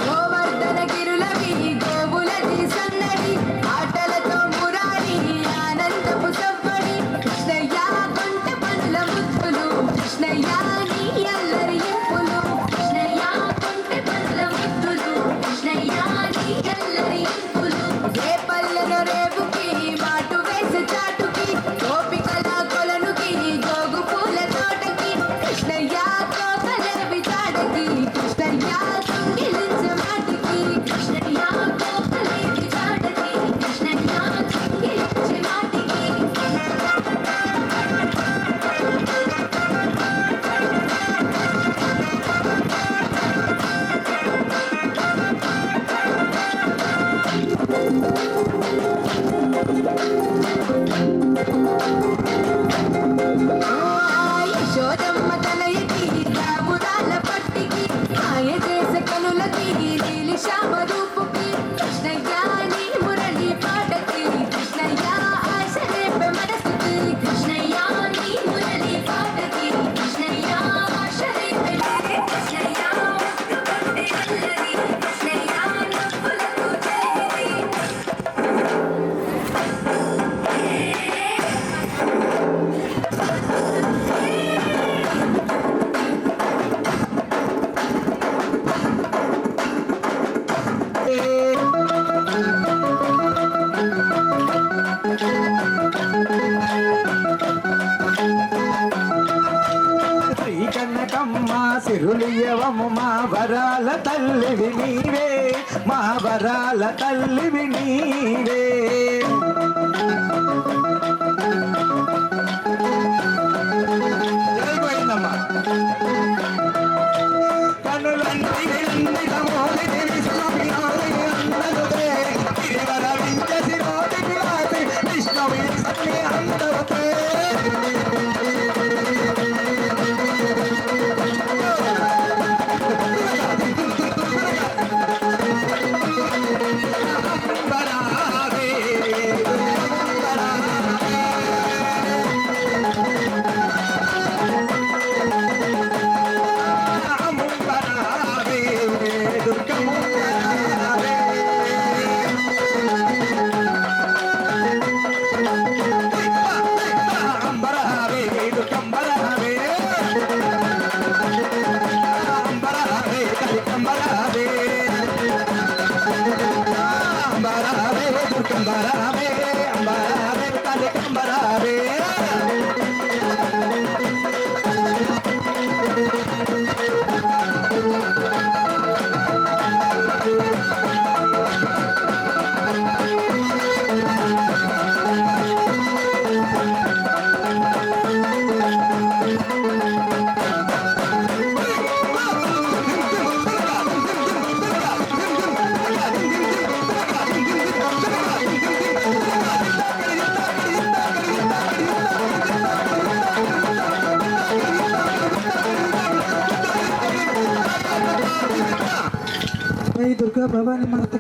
[SPEAKER 5] గోవర్ధన గిరులవి గోవులది సన్నడి ఆటలతో మురారి ఆనందపు సవ్వడి కృష్ణయ్య కొంట పనుల ముద్దులు కృష్ణయ్య నీ అల్లరి యశోదమ్మ తనయకి రామురాల పట్టికి మాయ చేసే కనులకి నీలి శ్యామ రూపుకి కృష్ణయ్య నీ మురళి పాటకి కృష్ణయ్య ఆశ రేపే మనసుకి కృష్ణయ్య నీ మురళి పాటకి కృష్ణయ్య ఆశ రేపే కృష్ణయ్య ఒక్కటే అల్లరి కృష్ణయ్య నవ్వులకు చేరి
[SPEAKER 7] శ్రీ కనకమ్మ సిరులియవము మా వరాల తల్లివి నీవే, మా వరాల తల్లివి నీవే. జై గోవిందమ్మ. కనులంటి వెన్నెల మోలిని విష్ణువినోది అందరుతే, గిరివర వింజసిరోది విలాసి విష్ణువి సన్ని అందరుతే. దుర్గా భవాని మాత